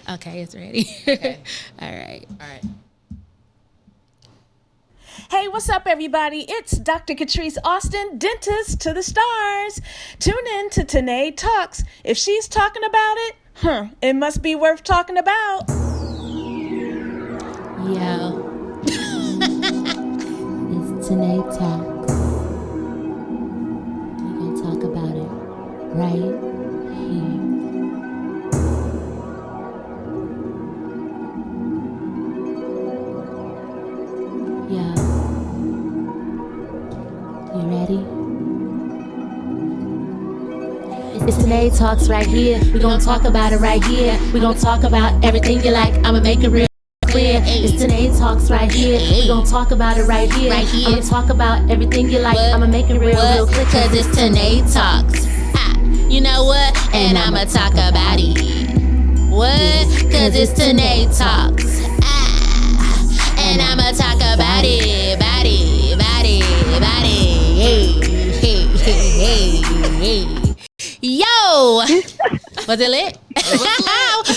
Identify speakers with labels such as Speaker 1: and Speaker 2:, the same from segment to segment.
Speaker 1: Okay, it's ready.
Speaker 2: Okay.
Speaker 1: All right.
Speaker 3: Hey, what's up, everybody? It's Dr. Catrice Austin, dentist to the stars. Tune in to Tynee Talks. If she's talking about it, it must be worth talking about.
Speaker 1: Yo. It's Tynee Talks. We're going to talk about it right here. Yeah. You ready? It's Tynee Talks right here. We gonna talk about it right here. We gonna talk about everything you like. I'ma make it real clear. It's Tynee Talks right here. We gonna talk about it right here. I'ma talk about everything you like. I'ma make it real clear. Cause it's Tynee Talks. You know what? And I'ma talk about it. What? Cause it's Tynee Talks. And I'ma talk about it. Hey. Yo! Was it lit?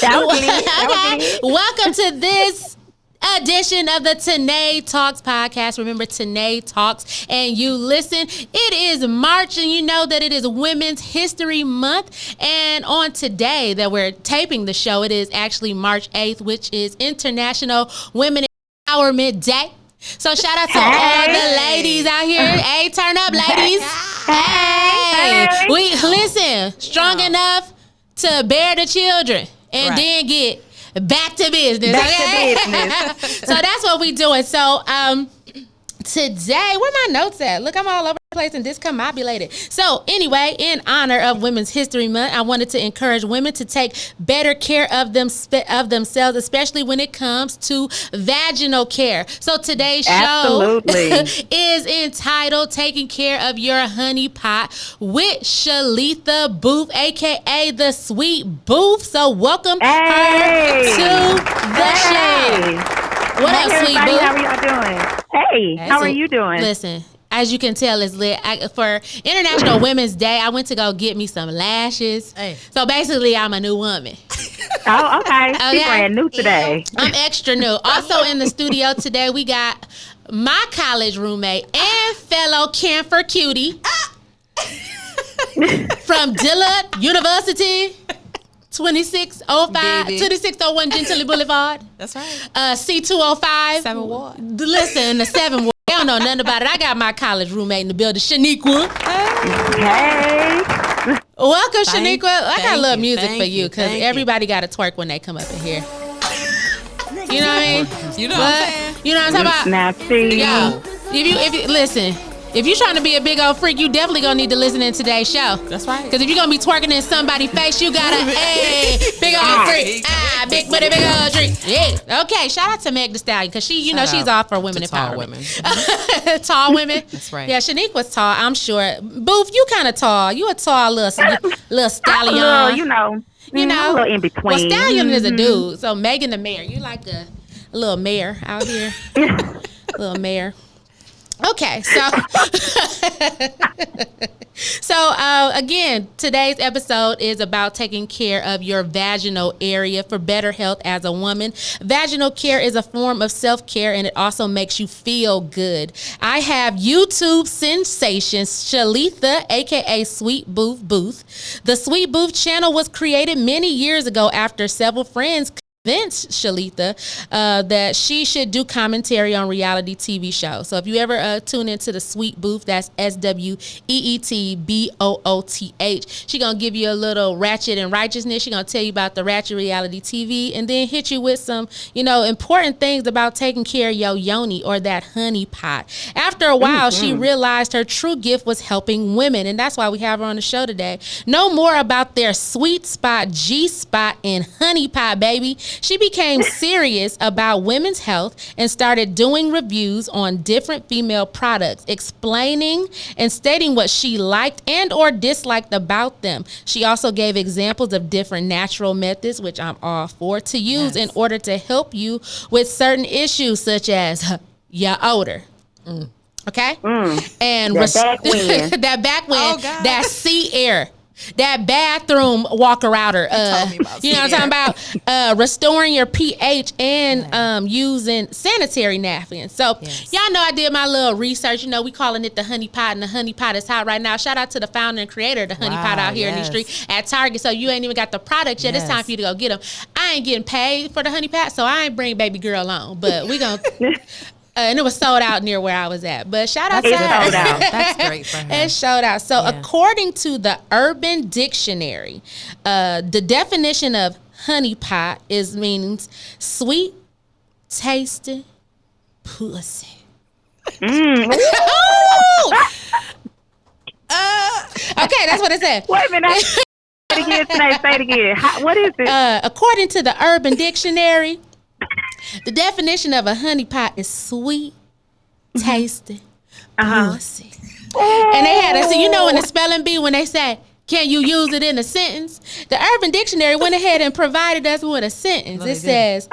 Speaker 4: That was lit.
Speaker 1: Welcome to this edition of the Tynee Talks podcast. Remember, Tynee Talks, and you listen. It is March, and you know that it is Women's History Month. And on today that we're taping the show, it is actually March 8th, which is International Women Empowerment Day. So shout out to all the ladies out here. Hey, turn up, ladies. Hey. We listen, strong enough to bear the children and then get back to business. So that's what we doing. So today, where my notes at? Look, I'm all over the place and discombobulated. So anyway, in honor of Women's History Month, I wanted to encourage women to take better care of themselves, especially when it comes to vaginal care. So today's show is entitled Taking Care of Your Honey Pot with Shaletha Booth, aka the Sweet Booth. So welcome her to the show. What up, Sweet Booth?
Speaker 4: How are y'all doing? Hey, how are you doing?
Speaker 1: Listen, as you can tell, it's lit. For International Women's Day, I went to go get me some lashes. Hey. So basically, I'm a new woman.
Speaker 4: Oh, okay. She's brand new today.
Speaker 1: I'm extra new. Also in the studio today, we got my college roommate and fellow Camphor cutie from Dillard University. 2601 Gentilly Boulevard.
Speaker 2: That's right.
Speaker 1: C205.
Speaker 2: 7 Ward.
Speaker 1: Listen, the 7 Ward. They don't know nothing about it. I got my college roommate in the building, Shaniqua.
Speaker 4: Hey.
Speaker 1: Welcome, Shaniqua. I got a little music for you because everybody got to twerk when they come up in here. You know what I mean?
Speaker 2: You know what I'm saying?
Speaker 1: You know what I'm talking about?
Speaker 4: Nasty.
Speaker 1: Yo, if you listen. If you're trying to be a big old freak, you definitely gonna need to listen in today's show.
Speaker 2: That's right.
Speaker 1: Because if you're gonna be twerking in somebody's face, you gotta, big old freak. Big booty, big old freak. Yeah. Okay, shout out to Meg Thee Stallion, because she's all for women empowerment. Tall women. That's right. Yeah, Shaniqua's tall, I'm sure. Booth, you kind of tall. You a tall little stallion.
Speaker 4: You know,
Speaker 1: a
Speaker 4: little in between.
Speaker 1: Well, stallion is a dude. So Megan the Mayor, you like a little mare out here. Little mare. Okay, so again, today's episode is about taking care of your vaginal area for better health as a woman. Vaginal care is a form of self-care, and it also makes you feel good. I have YouTube sensation Shaletha, aka Sweet Booth. The Sweet Booth channel was created many years ago after several friends convinced Sheletha that she should do commentary on reality TV shows. So if you ever tune into the Sweet Booth, that's SWEETBOOTH, she gonna give you a little ratchet and righteousness. She gonna tell you about the ratchet reality TV and then hit you with some, important things about taking care of your Yoni or that honey pot. After a while, she realized her true gift was helping women, and that's why we have her on the show today. Know more about their sweet spot, G-spot, and honey pot, baby. She became serious about women's health and started doing reviews on different female products, explaining and stating what she liked and or disliked about them. She also gave examples of different natural methods, which I'm all for, to use in order to help you with certain issues such as your odor. Okay? And
Speaker 4: that back wind.
Speaker 1: that back wind, that sea air. That bathroom walker outer. You know what I'm talking about? Restoring your pH and using sanitary napkins. So y'all know I did my little research. You know, we calling it the honey pot, and the honey pot is hot right now. Shout out to the founder and creator of the honey pot out here in the street at Target. So you ain't even got the product yet. It's time for you to go get them. I ain't getting paid for the honey pot, so I ain't bring baby girl on. But we gonna. And it was sold out near where I was at. But shout out to her.
Speaker 2: Sold out. That's great for her.
Speaker 1: It sold out. So according to the Urban Dictionary, the definition of honey pot means sweet, tasty pussy. Okay, that's what it said.
Speaker 4: Wait a minute. Say it again, say it again. What is it?
Speaker 1: According to the Urban Dictionary, the definition of a honey pot is sweet, tasty pussy. And they had us, you know, in the spelling bee when they say, can you use it in a sentence? The Urban Dictionary went ahead and provided us with a sentence. It says,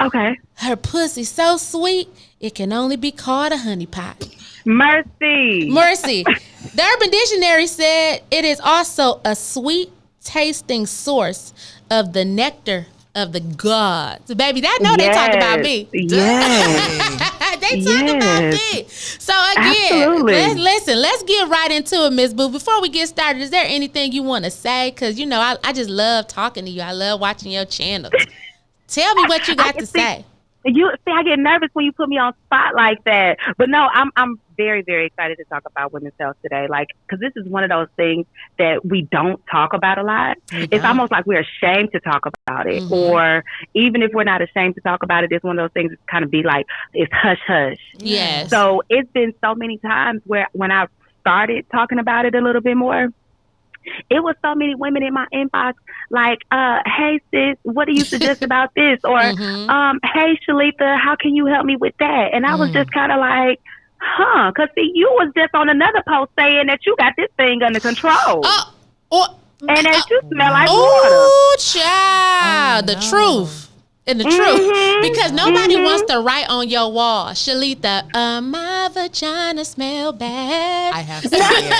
Speaker 1: her pussy so sweet, it can only be called a honey pot.
Speaker 4: Mercy.
Speaker 1: The Urban Dictionary said it is also a sweet tasting source of the nectar of the gods. Baby, they talk about me.
Speaker 4: Yes.
Speaker 1: They talk about me. So again, let's get right into it, Miss Boo. Before we get started, is there anything you want to say? Because, you know, I just love talking to you. I love watching your channel. Tell me what you got to say.
Speaker 4: I get nervous when you put me on spot like that. But no, I'm very, very excited to talk about women's health today. Like, because this is one of those things that we don't talk about a lot. It's almost like we're ashamed to talk about it. Or even if we're not ashamed to talk about it, it's one of those things that kind of be like, it's hush hush.
Speaker 1: Yes.
Speaker 4: So it's been so many times where when I started talking about it a little bit more, it was so many women in my inbox like, hey sis, what do you suggest about this? Or, hey Sheletha, how can you help me with that? And I was just kind of like, because see, you was just on another post saying that you got this thing under control. And that you smell like water.
Speaker 1: Oh, child, the truth. And the truth, because nobody wants to write on your wall, Sheletha, my vagina smell bad.
Speaker 2: I have some here.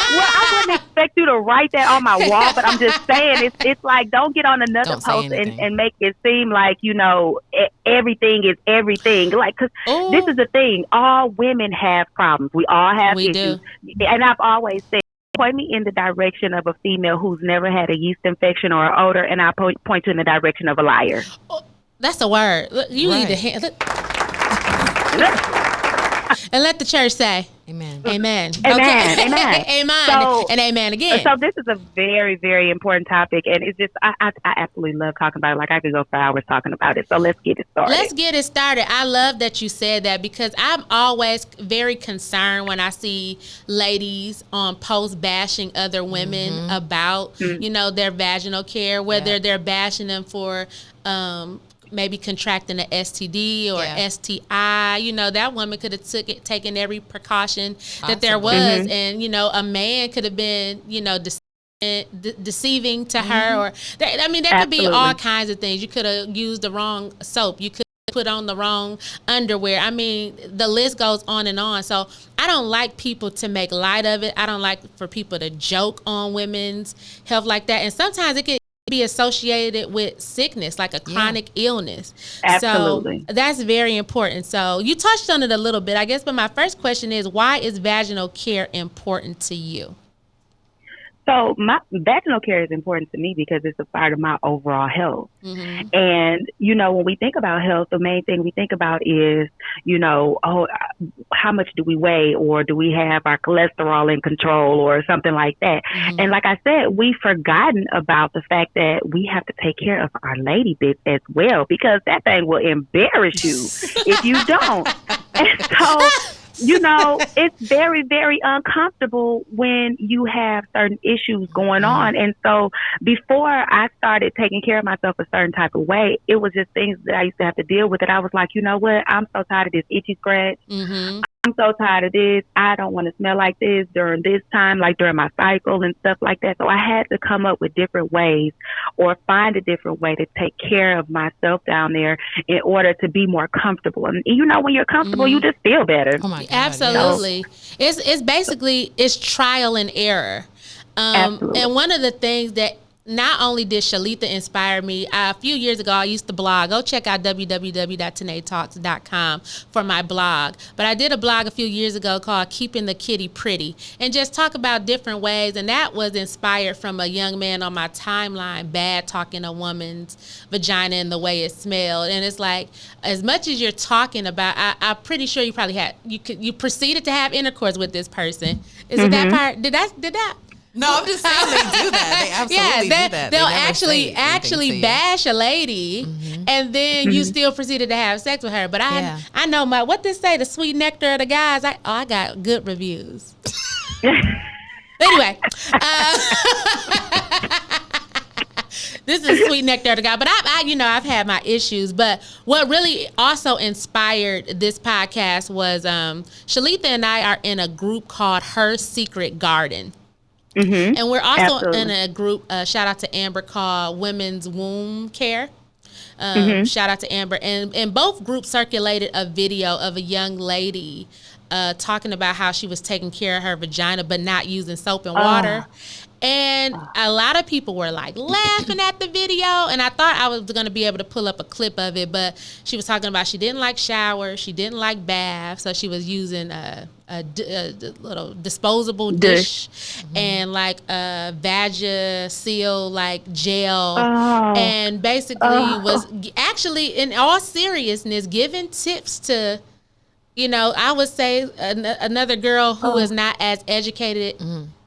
Speaker 4: Well, I wouldn't expect you to write that on my wall, but I'm just saying, it's like, don't get on another post and make it seem like, you know, everything is everything. Like, because this is the thing, all women have problems. We all have issues. And I've always said, point me in the direction of a female who's never had a yeast infection or an odor, and I point you in the direction of a liar.
Speaker 1: That's a word. Look, you need to and let the church say, Amen. Amen.
Speaker 4: Amen.
Speaker 1: Okay.
Speaker 4: Amen.
Speaker 1: Amen.
Speaker 4: So,
Speaker 1: and amen again.
Speaker 4: So this is a very, very important topic, and it's just I absolutely love talking about it. Like, I could go for hours talking about it. So let's get it started. I love that you said that, because I'm always very concerned when I see ladies on posts bashing other women about you know, their vaginal care, whether they're bashing them for maybe contracting an STD or STI. You know, that woman could have taken every precaution that there was, and, you know, a man could have been, you know, deceiving to her, or there could be all kinds of things. You could have used the wrong soap. You could put on the wrong underwear. I mean, the list goes on and on. So I don't like people to make light of it. I don't like for people to joke on women's health like that. And sometimes it could be associated with sickness, like a chronic illness. Absolutely.
Speaker 1: So that's very important. So you touched on it a little bit, I guess, but my first question is, why is vaginal care important to you?
Speaker 4: So my vaginal care is important to me because it's a part of my overall health. And, you know, when we think about health, the main thing we think about is, you know, how much do we weigh, or do we have our cholesterol in control, or something like that. And like I said, we've forgotten about the fact that we have to take care of our lady bits as well, because that thing will embarrass you if you don't. And so, you know, it's very, very uncomfortable when you have certain issues going on. And so before I started taking care of myself a certain type of way, it was just things that I used to have to deal with. And I was like, you know what? I'm so tired of this itchy scratch. I'm so tired of this. I don't want to smell like this during this time, like during my cycle and stuff like that. So I had to come up with different ways, or find a different way to take care of myself down there in order to be more comfortable. And you know, when you're comfortable, you just feel better.
Speaker 1: Oh my God, absolutely. It's basically, it's trial and error.
Speaker 4: Absolutely.
Speaker 1: And one of the things that not only did Sheletha inspire me, a few years ago, I used to blog. Go check out www.tyneetalks.com for my blog. But I did a blog a few years ago called Keeping the Kitty Pretty, and just talk about different ways. And that was inspired from a young man on my timeline, bad talking a woman's vagina and the way it smelled. And it's like, as much as you're talking about, I'm pretty sure you probably had, you proceeded to have intercourse with this person. Is it that part? Did that?
Speaker 2: No, I'm just saying they do that. They absolutely do that.
Speaker 1: They'll
Speaker 2: They never
Speaker 1: actually bash a lady, and then you still proceeded to have sex with her. But I know what this say, the sweet nectar of the guys. I got good reviews. Anyway, this is sweet nectar of the guy. But I've had my issues. But what really also inspired this podcast was Sheletha and I are in a group called Her Secret Garden. And we're also in a group, shout out to Amber, called Women's Womb Care. Shout out to Amber. And both groups circulated a video of a young lady talking about how she was taking care of her vagina but not using soap and water. And a lot of people were like laughing at the video, and I thought I was going to be able to pull up a clip of it, but she was talking about she didn't like showers, she didn't like baths, so she was using a little disposable dish and like a Vagina like gel, and basically was actually, in all seriousness, giving tips to, I would say another girl who is not as educated,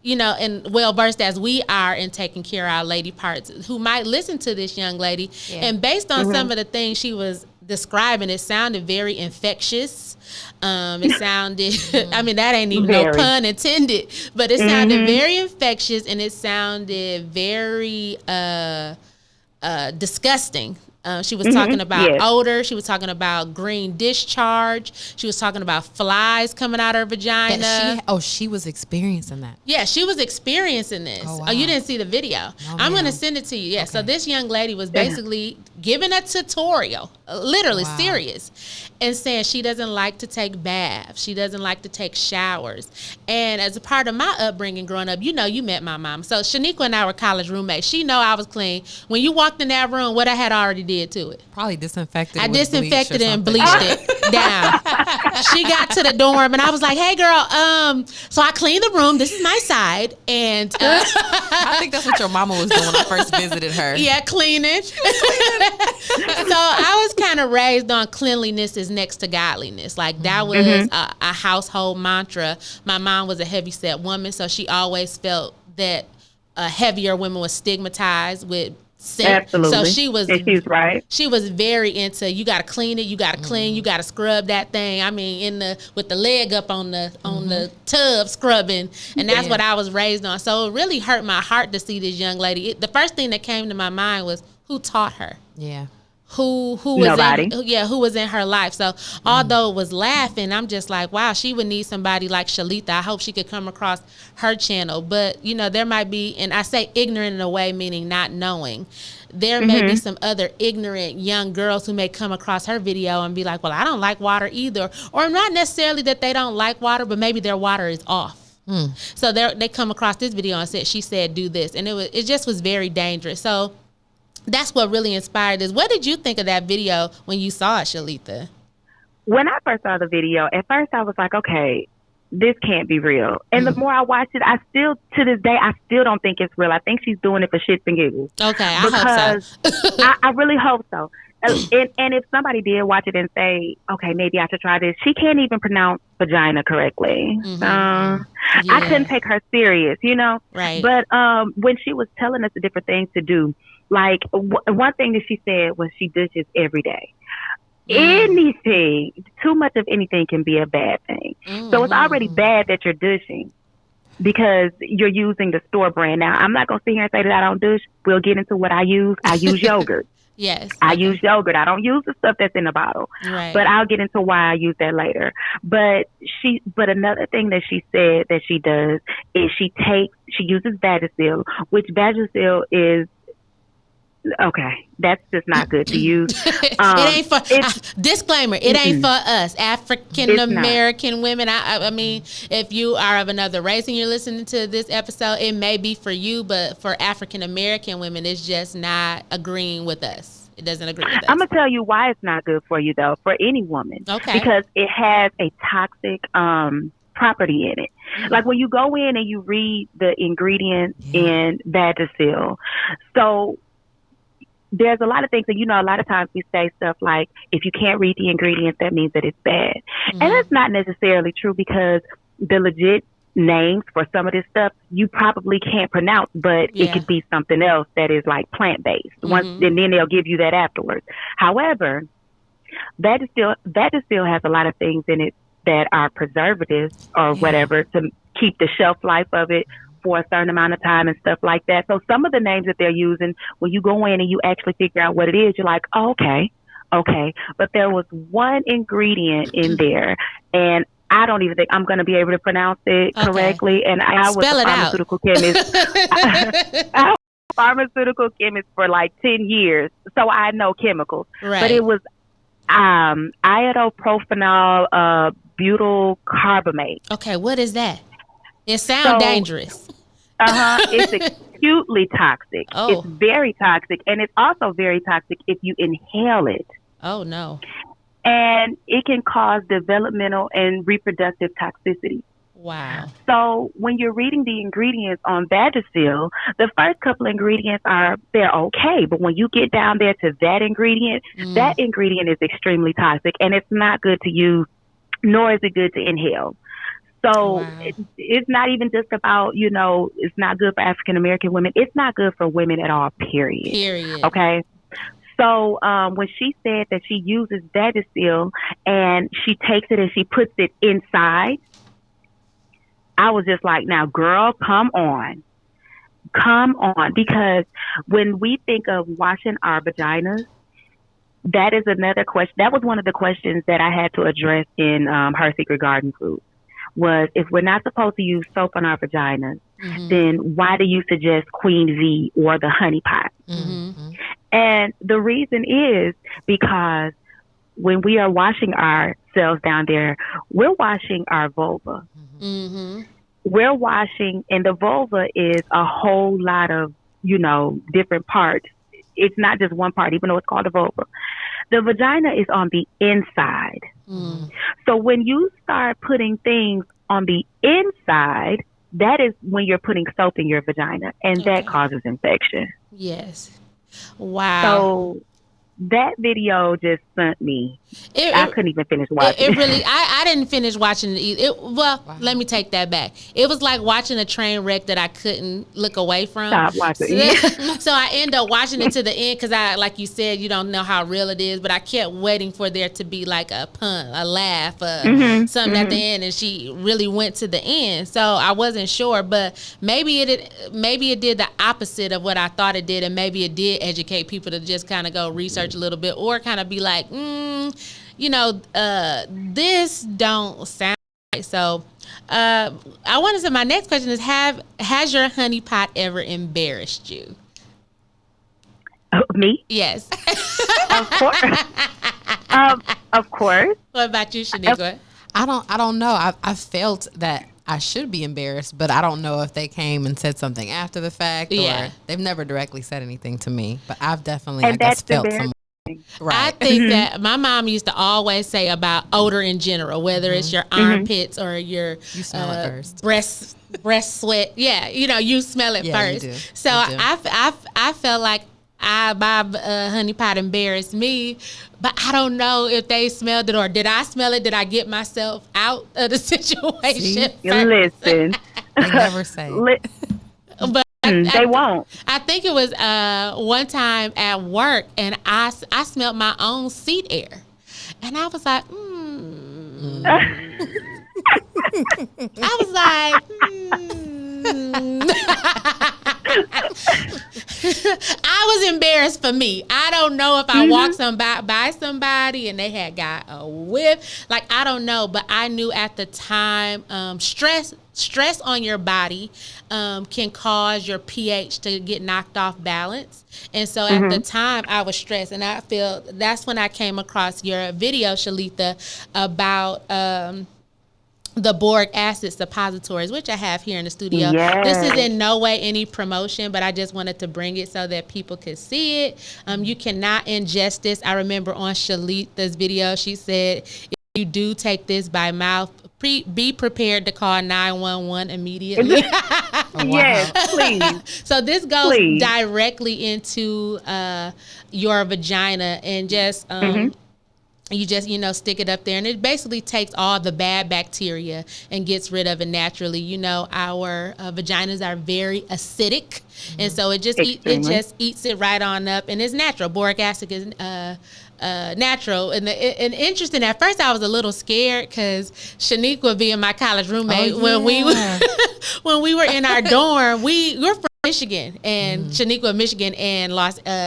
Speaker 1: and well-versed as we are in taking care of our lady parts, who might listen to this young lady. Yeah. And based on some of the things she was describing, it sounded very infectious. It sounded, I mean, that ain't even no pun intended, but it sounded very infectious, and it sounded very disgusting. She was talking about odor. She was talking about green discharge. She was talking about flies coming out her vagina.
Speaker 2: She was experiencing that.
Speaker 1: Yeah, she was experiencing this. Oh, wow. You didn't see the video. No, I'm going to send it to you. Yeah, okay. So this young lady was basically giving a tutorial, literally serious, and saying she doesn't like to take baths. She doesn't like to take showers. And as a part of my upbringing growing up, you met my mom. So Shaniqua and I were college roommates. She know I was clean. When you walked in that room, what I had already did to it.
Speaker 2: Probably disinfected.
Speaker 1: I disinfected it and bleached it down. She got to the dorm and I was like, "Hey, girl, so I cleaned the room. This is my side." And
Speaker 2: I think that's what your mama was doing when I first visited her.
Speaker 1: Yeah, cleaning. So I was kind of raised on cleanliness is next to godliness. Like that was a household mantra. My mom was a heavy-set woman, so she always felt that heavier women were stigmatized with sin.
Speaker 4: Absolutely.
Speaker 1: So she was
Speaker 4: right.
Speaker 1: She was very into, you got to clean it, you got to clean, you got to scrub that thing. I mean, with the leg up on the tub scrubbing, and that's what I was raised on. So it really hurt my heart to see this young lady. The first thing that came to my mind was, who taught her?
Speaker 2: Yeah.
Speaker 1: Who was
Speaker 4: Nobody.
Speaker 1: Who was in her life. So although it was laughing, I'm just like, wow, she would need somebody like Sheletha. I hope she could come across her channel. But there might be, and I say ignorant in a way meaning not knowing, there may be some other ignorant young girls who may come across her video and be like, well, I don't like water either. Or not necessarily that they don't like water, but maybe their water is off. So they come across this video and she said do this, and it just was very dangerous. So that's what really inspired us. What did you think of that video when you saw it, Sheletha?
Speaker 4: When I first saw the video, at first I was like, okay, this can't be real. And the more I watched it, to this day, I still don't think it's real. I think she's doing it for shits and giggles.
Speaker 1: Okay, I hope so.
Speaker 4: I really hope so. And if somebody did watch it and say, okay, maybe I should try this, she can't even pronounce vagina correctly. I couldn't take her serious,
Speaker 1: Right.
Speaker 4: But when she was telling us the different things to do, like one thing that she said was she dishes every day. Anything, too much of anything can be a bad thing. So it's already bad that you're dishing because you're using the store brand. Now, I'm not going to sit here and say that I don't dish. We'll get into what I use. I use yogurt.
Speaker 1: Yes.
Speaker 4: I use yogurt. I don't use the stuff that's in the bottle.
Speaker 1: Right.
Speaker 4: But I'll get into why I use that later. But another thing that she said that she does is she uses Vagisil, which Vagisil is Okay, that's just not good to use.
Speaker 1: It ain't for disclaimer. It ain't for us African American women. I mean, if you are of another race and you're listening to this episode, it may be for you, but for African American women, it's just not agreeing with us. It doesn't agree with us.
Speaker 4: I'm gonna tell you why it's not good for you though, for any woman.
Speaker 1: Okay.
Speaker 4: Because it has a toxic property in it. Like when you go in and you read the ingredients in Vagisil, so there's a lot of things, and a lot of times we say stuff like, if you can't read the ingredients, that means that it's bad. And that's not necessarily true, because the legit names for some of this stuff you probably can't pronounce, but it could be something else that is like plant-based. And then they'll give you that afterwards. However, Vagisil has a lot of things in it that are preservatives or whatever to keep the shelf life of it for a certain amount of time and stuff like that. So some of the names that they're using, when you go in and you actually figure out what it is, you're like, oh, okay. But there was one ingredient in there, and I don't even think I'm going to be able to pronounce it correctly. And I was a pharmaceutical chemist. I was a pharmaceutical chemist for like 10 years, so I know chemicals.
Speaker 1: Right.
Speaker 4: But it was iodopropanol butyl carbamate.
Speaker 1: Okay, what is that? It sounds dangerous.
Speaker 4: It's acutely toxic.
Speaker 1: Oh.
Speaker 4: It's very toxic, and it's also very toxic if you inhale it.
Speaker 1: Oh, no.
Speaker 4: And it can cause developmental and reproductive toxicity.
Speaker 1: Wow.
Speaker 4: So when you're reading the ingredients on Vagisil, the first couple ingredients they're okay. But when you get down there to that ingredient is extremely toxic, and it's not good to use, nor is it good to inhale. So it's not even just about, it's not good for African American women. It's not good for women at all, period. Okay? So when she said that she uses Vagisil and she takes it and she puts it inside, I was just like, now, girl, come on. Because when we think of washing our vaginas, that is another question. That was one of the questions that I had to address in Her Secret Garden Food. Was, if we're not supposed to use soap on our vaginas, then why do you suggest Queen V or the honey pot? And the reason is because when we are washing ourselves down there, we're washing our vulva. We're washing, and the vulva is a whole lot of, different parts. It's not just one part, even though it's called a vulva. The vagina is on the inside. So when you start putting things on the inside, that is when you're putting soap in your vagina, and that causes infection.
Speaker 1: Yes. Wow.
Speaker 4: So that video just sent me. I couldn't even finish watching.
Speaker 1: It really, I didn't finish watching it either. Let me take that back. It was like watching a train wreck that I couldn't look away from.
Speaker 4: Stop watching.
Speaker 1: So I end up watching it to the end because like you said, you don't know how real it is, but I kept waiting for there to be like a pun, a laugh, something at the end, and she really went to the end. So I wasn't sure, but maybe it did the opposite of what I thought it did, and maybe it did educate people to just kind of go research a little bit, or kind of be like, this don't sound right. So I want to say, my next question is, has your honey pot ever embarrassed you?
Speaker 4: Me?
Speaker 1: Yes.
Speaker 4: Of course. Of course.
Speaker 1: What about you, Shaniqua?
Speaker 2: I don't know. I felt that I should be embarrassed, but I don't know if they came and said something after the fact, or they've never directly said anything to me, but I've definitely, felt some. Right.
Speaker 1: I think that my mom used to always say about odor in general, whether it's your armpits or your
Speaker 2: you smell it first.
Speaker 1: breast sweat. Yeah, you smell it first.
Speaker 2: You do.
Speaker 1: So I felt like my honey pot embarrassed me, but I don't know if they smelled it, or did I smell it? Did I get myself out of the situation?
Speaker 4: Listen,
Speaker 2: they never say.
Speaker 1: But
Speaker 4: they won't.
Speaker 1: I think it was one time at work, and I smelled my own seat air, and I was like, I was like, I was embarrassed for me. I don't know if I walked by somebody and they had got a whiff. Like, I don't know, but I knew at the time, stress stress on your body can cause your pH to get knocked off balance. And so at the time I was stressed, and I feel that's when I came across your video, Sheletha, about the boric acid suppositories, which I have here in the studio.
Speaker 4: Yes.
Speaker 1: This is in no way any promotion, but I just wanted to bring it so that people could see it. You cannot ingest this. I remember on Sheletha's video, she said, if you do take this by mouth, be prepared to call 911 immediately.
Speaker 4: Yes, please.
Speaker 1: So this goes directly into your vagina, and just you just, stick it up there, and it basically takes all the bad bacteria and gets rid of it naturally. Our vaginas are very acidic, and so it just eats it right on up, and it's natural. Boric acid is natural, and interesting. At first, I was a little scared because Shaniqua, being my college roommate, when we were in our dorm, we're from Michigan, and Shaniqua, Michigan, and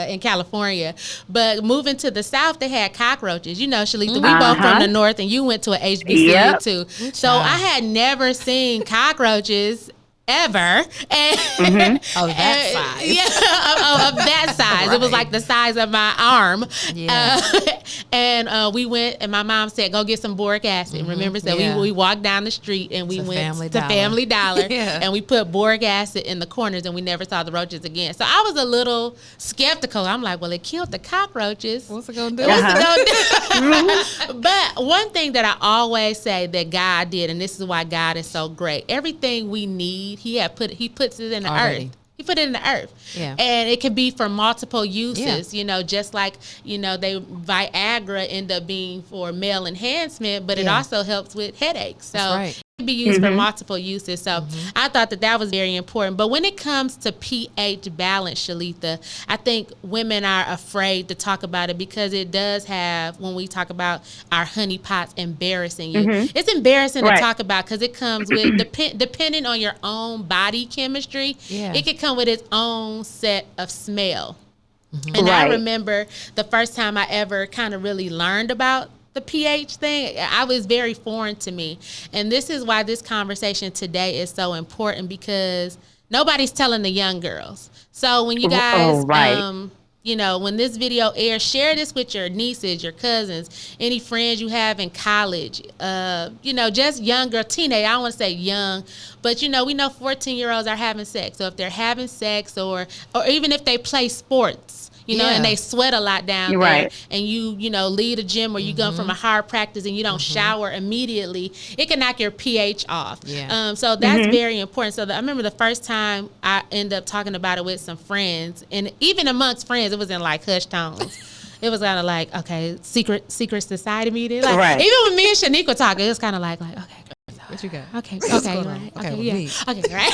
Speaker 1: in California. But moving to the South, they had cockroaches. Sheletha, we both from the North, and you went to an HBCU too. So I had never seen cockroaches ever. And
Speaker 2: of that size.
Speaker 1: Yeah, of that size. Right. It was like the size of my arm. Yeah. And we went, and my mom said, go get some boric acid. Remember? So we walked down the street, and we went to Family Dollar, and we put boric acid in the corners, and we never saw the roaches again. So I was a little skeptical. I'm like, well, it killed the cockroaches.
Speaker 2: What's it going to do?
Speaker 1: But one thing that I always say that God did, and this is why God is so great, everything we need, he puts it in the earth. He put it in the earth. Yeah. And it can be for multiple uses, just like, Viagra end up being for male enhancement, but it also helps with headaches. So it can be used for multiple uses. So I thought that was very important. But when it comes to pH balance, Sheletha, I think women are afraid to talk about it because it does have, when we talk about our honey pots, embarrassing you. It's embarrassing to talk about because it comes with, depending on your own body chemistry, it could come with its own set of smell. And I remember the first time I ever kind of really learned about the pH thing, I was very foreign to me. And this is why this conversation today is so important, because nobody's telling the young girls. So when you guys, when this video airs, share this with your nieces, your cousins, any friends you have in college, just young girl, teenage. I don't want to say young, but we know 14-year-olds are having sex. So if they're having sex, or even if they play sports, and they sweat a lot down there, and you lead a gym or you go from a hard practice and you don't shower immediately, it can knock your pH off. So that's very important. So I remember the first time I ended up talking about it with some friends, and even amongst friends, it was in like hushed tones. It was kind of like, okay, secret society meeting. Like, even when me and Shaniqua talking, it was kind of like, okay.
Speaker 2: What you got?
Speaker 1: Okay, right. Okay, right.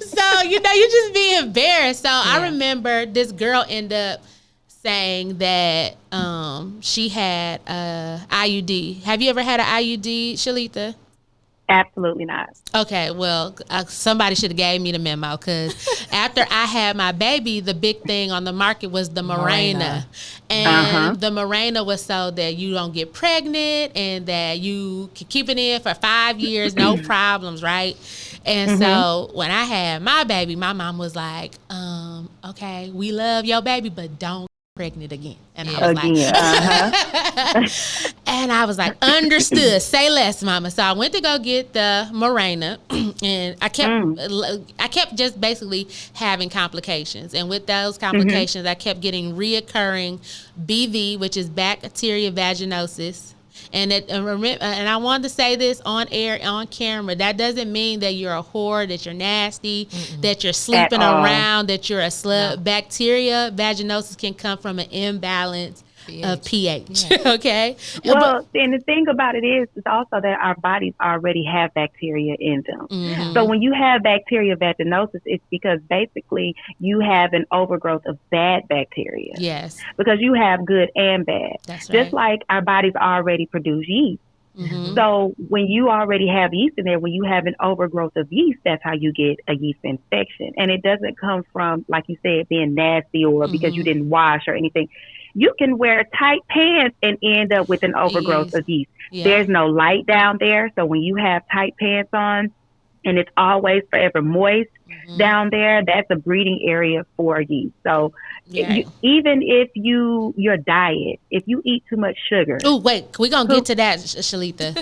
Speaker 1: So, you just be embarrassed. So I remember this girl ended up saying that she had IUD. Have you ever had an IUD, Sheletha?
Speaker 4: Absolutely not.
Speaker 1: Okay, well, somebody should have gave me the memo, because after I had my baby, the big thing on the market was the Mirena. And the Mirena was so that you don't get pregnant and that you can keep it in for 5 years, no problems, right? And so when I had my baby, my mom was like, okay, we love your baby, but don't get pregnant again. And I was and I was like, understood, say less, mama. So I went to go get the Mirena, and I kept just basically having complications. And with those complications, I kept getting reoccurring BV, which is bacteria vaginosis. And I wanted to say this on air, on camera. That doesn't mean that you're a whore, that you're nasty, that you're sleeping around, that you're a slut. No. Bacteria vaginosis can come from an imbalance of pH. Okay.
Speaker 4: Well, and the thing about it is also that our bodies already have bacteria in them. So when you have bacteria vaginosis, it's because basically you have an overgrowth of bad bacteria.
Speaker 1: Yes.
Speaker 4: Because you have good and bad.
Speaker 1: That's right.
Speaker 4: Just like our bodies already produce yeast. So when you already have yeast in there, when you have an overgrowth of yeast, that's how you get a yeast infection. And it doesn't come from, like you said, being nasty or because you didn't wash or anything. you can wear tight pants and end up with an overgrowth of yeast. Yeah. There's no light down there. So when you have tight pants on and it's always forever moist down there, that's a breeding area for yeast. So even if your diet, if you eat too much sugar.
Speaker 1: Oh, wait, we're going to get to that, Sheletha.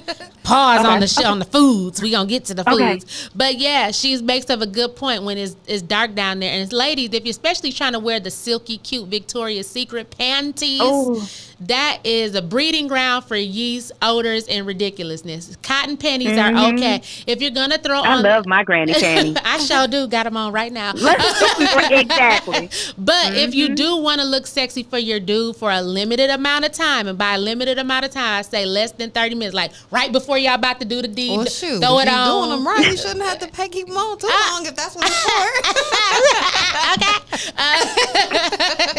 Speaker 1: Pause on the foods. We're going to get to the foods. But yeah, she makes up a good point when it's dark down there. And it's ladies, if you're especially trying to wear the silky, cute Victoria's Secret panties, that is a breeding ground for yeast, odors, and ridiculousness. Cotton panties are okay. If you're going to throw on...
Speaker 4: I love my granny panties.
Speaker 1: I sure do. Got them on right now.
Speaker 4: Exactly.
Speaker 1: But if you do want to look sexy for your dude for a limited amount of time, and by a limited amount of time, I say less than 30 minutes, like right before y'all about to do the deed, throw it on.
Speaker 2: Doing them right, you shouldn't have to keep them on too long if that's what
Speaker 1: it's for.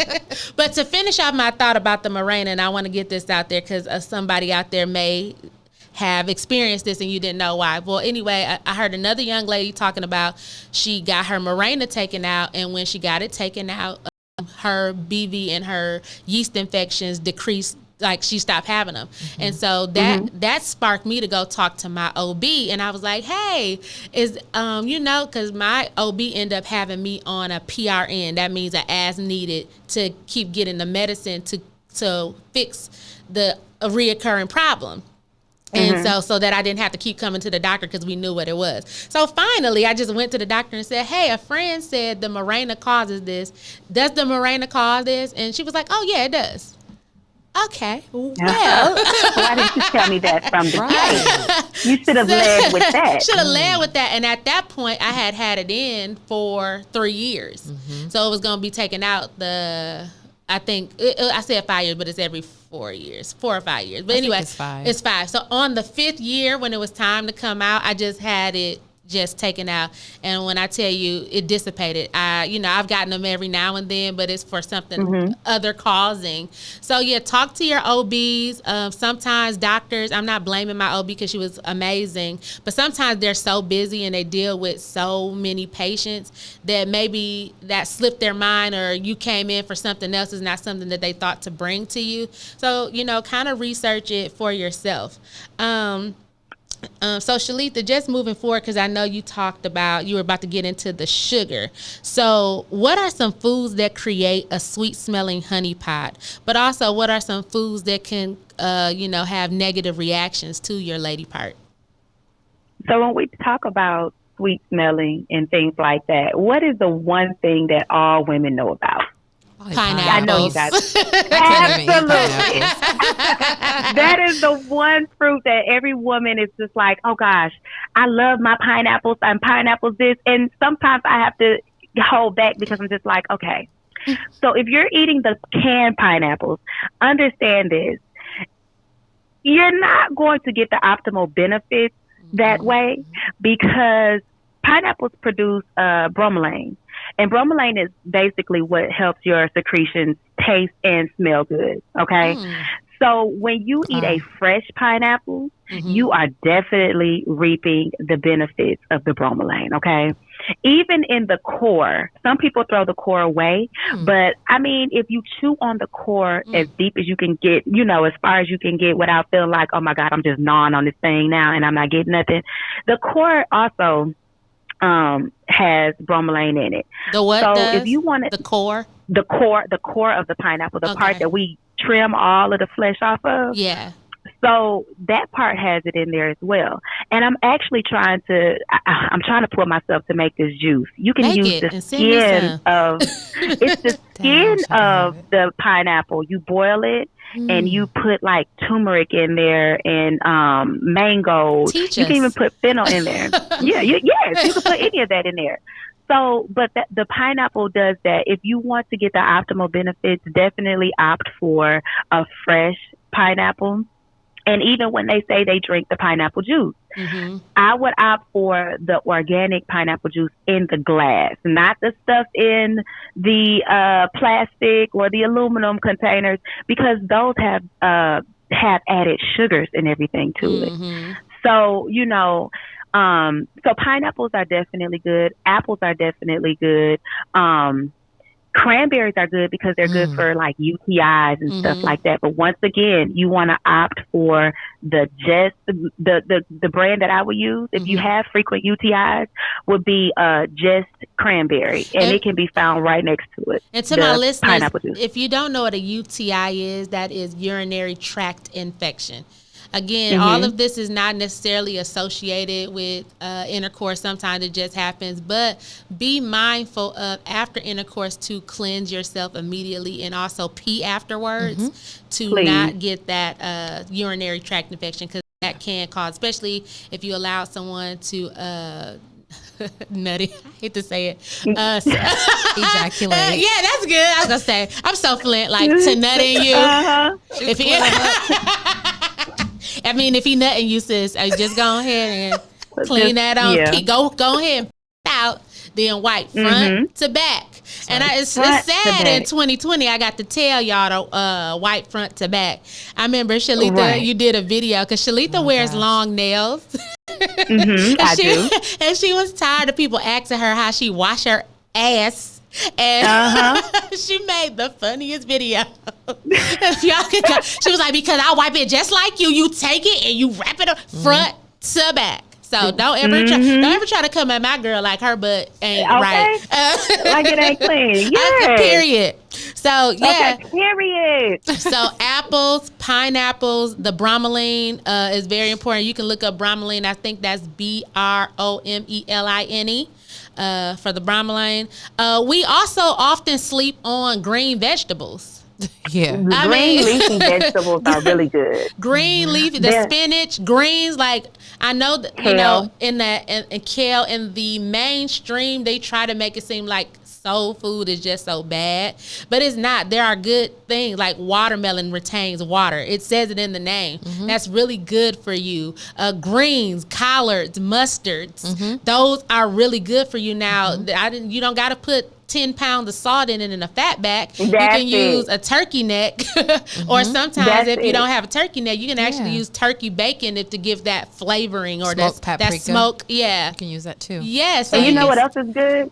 Speaker 1: Okay. But to finish off my thought about the Mirena, and I want to get this out there because somebody out there may have experienced this and you didn't know why. Well, anyway, I heard another young lady talking about she got her Mirena taken out, and when she got it taken out, her BV and her yeast infections decreased. Like she stopped having them. And so that sparked me to go talk to my OB. And I was like, hey, because my OB ended up having me on a PRN. That means an as needed to keep getting the medicine to fix a reoccurring problem. And so that I didn't have to keep coming to the doctor because we knew what it was. So finally, I just went to the doctor and said, hey, a friend said the Mirena causes this. Does the Mirena cause this? And she was like, oh, yeah, it does. Okay, well.
Speaker 4: Why didn't you tell me that from the beginning? You should have led with that.
Speaker 1: Should have led with that. And at that point, I had it in for 3 years. So it was going to be taken out I said 5 years, but it's every 4 years, 4 or 5 years. But anyway,
Speaker 2: it's 5.
Speaker 1: It's 5. So on the 5th year, when it was time to come out, I just had it taken out. And when I tell you it dissipated, I've gotten them every now and then, but it's for something other causing. So yeah, talk to your OBs. Sometimes doctors, I'm not blaming my OB because she was amazing, but sometimes they're so busy and they deal with so many patients that maybe that slipped their mind, or you came in for something else is not something that they thought to bring to you. So, kind of research it for yourself. So Sheletha, just moving forward, because I know you were about to get into the sugar. So what are some foods that create a sweet smelling honey pot? But also, what are some foods that can, have negative reactions to your lady part?
Speaker 4: So when we talk about sweet smelling and things like that, what is the one thing that all women know about?
Speaker 1: Pineapples.
Speaker 4: I know you guys. Absolutely. That is the one fruit that every woman is just like, oh gosh, I love my pineapples. And pineapples this. And sometimes I have to hold back because I'm just like, okay. So if you're eating the canned pineapples, understand this. You're not going to get the optimal benefits that way because pineapples produce bromelain. And bromelain is basically what helps your secretions taste and smell good, okay? So when you eat a fresh pineapple, you are definitely reaping the benefits of the bromelain, okay? Even in the core, some people throw the core away, but I mean, if you chew on the core as deep as you can get, as far as you can get without feeling like, oh my God, I'm just gnawing on this thing now and I'm not getting nothing. The core also has bromelain in it.
Speaker 1: The what?
Speaker 4: So
Speaker 1: does?
Speaker 4: If you want it,
Speaker 1: the core
Speaker 4: of the pineapple, the part that we trim all of the flesh off of.
Speaker 1: Yeah.
Speaker 4: So that part has it in there as well. And I'm actually trying to pull myself to make this juice. You can use the skin of it's the skin of the pineapple. You boil it. And you put like turmeric in there and mango. You can even put fennel in there. Yes, you can put any of that in there. So, but the pineapple does that. If you want to get the optimal benefits, definitely opt for a fresh pineapple. And even when they say they drink the pineapple juice, I would opt for the organic pineapple juice in the glass, not the stuff in the plastic or the aluminum containers, because those have added sugars and everything to it. So, so pineapples are definitely good. Apples are definitely good. Cranberries are good because they're good for like UTIs and stuff like that. But once again, you want to opt for the brand that I would use if you have frequent UTIs would be just cranberry, and it can be found right next to it.
Speaker 1: And to my listeners, if you don't know what a UTI is, that is urinary tract infection. Again, all of this is not necessarily associated with intercourse. Sometimes it just happens. But be mindful of after intercourse to cleanse yourself immediately and also pee afterwards to not get that urinary tract infection, because that can cause, especially if you allow someone to nutty. I hate to say it.
Speaker 2: Ejaculate.
Speaker 1: Yeah, that's good. I was going to say, I'm so flint, like to nut in you. If he, I mean, if he nutting you, sis, just go ahead and clean that on. Yeah. Go ahead and out, then wipe front to back. And it's sad in 2020, I got to tell y'all to wipe front to back. I remember, Sheletha, you did a video, because Sheletha wears long nails.
Speaker 4: I do.
Speaker 1: And she was tired of people asking her how she wash her ass. And she made the funniest video. If y'all could go, she was like, because I wipe it just like you. You take it and you wrap it up front to back. So don't ever try to come at my girl like her butt ain't right.
Speaker 4: Like it ain't clean. Yeah.
Speaker 1: Period. So yeah.
Speaker 4: Okay, period.
Speaker 1: So apples, pineapples, the bromelain is very important. You can look up bromelain. I think that's Bromeline. For the bromelain. We also often sleep on green vegetables.
Speaker 2: Yeah.
Speaker 4: Green leafy vegetables are really good.
Speaker 1: Green leafy, the spinach, greens, like I know that, you know, in kale, in the mainstream, they try to make it seem like soul food is just so bad, but it's not. There are good things, like watermelon retains water. It says it in the name. That's really good for you. Greens, collards, mustards, those are really good for you. Now, you don't got to put 10 pounds of salt in it in a fat bag. You can use a turkey neck, or sometimes if you don't have a turkey neck, you can actually use turkey bacon to give that flavoring, or that smoke. Yeah,
Speaker 2: you can use that too.
Speaker 1: Yes,
Speaker 4: and you know what else is good?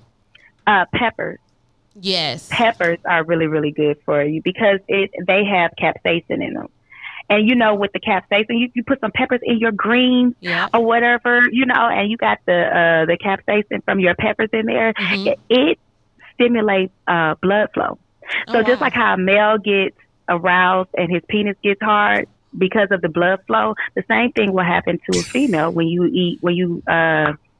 Speaker 4: Peppers.
Speaker 1: Yes,
Speaker 4: peppers are really, really good for you because they have capsaicin in them. And, you know, with the capsaicin, you put some peppers in your greens or whatever, you know, and you got the capsaicin from your peppers in there. It stimulates blood flow. So just like how a male gets aroused and his penis gets hard because of the blood flow, the same thing will happen to a female when you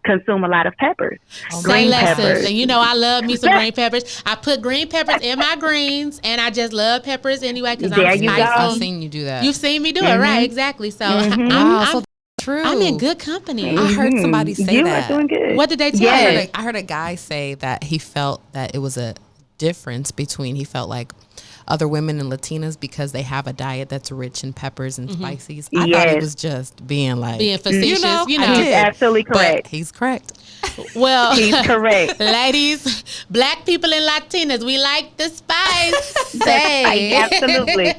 Speaker 4: consume a lot of peppers.
Speaker 1: Green peppers. And you know, I love me some green peppers. I put green peppers in my greens, and I just love peppers anyway because I'm spicy.
Speaker 2: I've seen you do that.
Speaker 1: You've seen me do it, right? Exactly. So
Speaker 2: I'm true.
Speaker 1: I'm in good company.
Speaker 2: I heard somebody say
Speaker 4: you
Speaker 2: that.
Speaker 4: You are doing good.
Speaker 1: What did they tell you?
Speaker 2: I heard a guy say that he felt that it was a difference between, he felt like other women and Latinas because they have a diet that's rich in peppers and spices. I thought he was just being
Speaker 1: facetious.
Speaker 2: You know.
Speaker 4: He's absolutely correct.
Speaker 2: But he's correct.
Speaker 1: Well,
Speaker 4: he's correct.
Speaker 1: Ladies, black people and Latinas, we like the spice.
Speaker 4: Absolutely.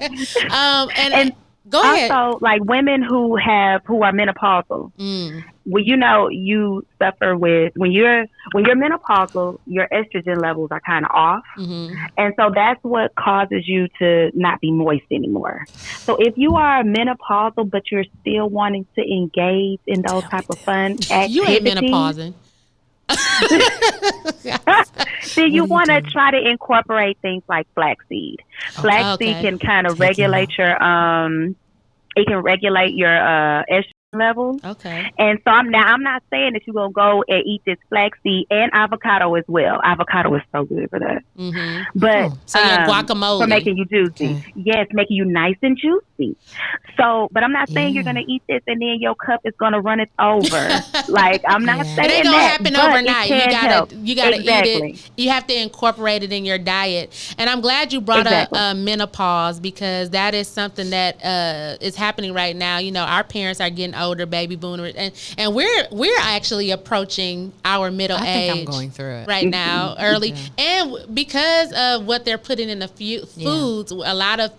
Speaker 1: And go ahead.
Speaker 4: Also, like women who are menopausal. Well, you know, you suffer with when you're menopausal, your estrogen levels are kind of off, and so that's what causes you to not be moist anymore. So if you are menopausal but you're still wanting to engage in those type of fun activities,
Speaker 1: you ain't menopausing.
Speaker 4: Then you want to try to incorporate things like flaxseed. Flaxseed can kind of regulate your estrogen levels.
Speaker 1: Okay.
Speaker 4: And so I'm not saying that you're gonna go and eat this flaxseed and avocado as well. Avocado is so good for that. But
Speaker 1: so your guacamole
Speaker 4: for making you juicy. Yes, making you nice and juicy. So, but I'm not saying you're gonna eat this and then your cup is gonna run it over. Like I'm not saying
Speaker 1: it ain't gonna happen overnight. You gotta
Speaker 4: exactly.
Speaker 1: eat it. You have to incorporate it in your diet. And I'm glad you brought up menopause, because that is something that is happening right now. You know, our parents are getting older, baby boomers, and we're actually approaching our middle age.
Speaker 2: I think I'm going through it
Speaker 1: right now, early, and because of what they're putting in the foods, a lot of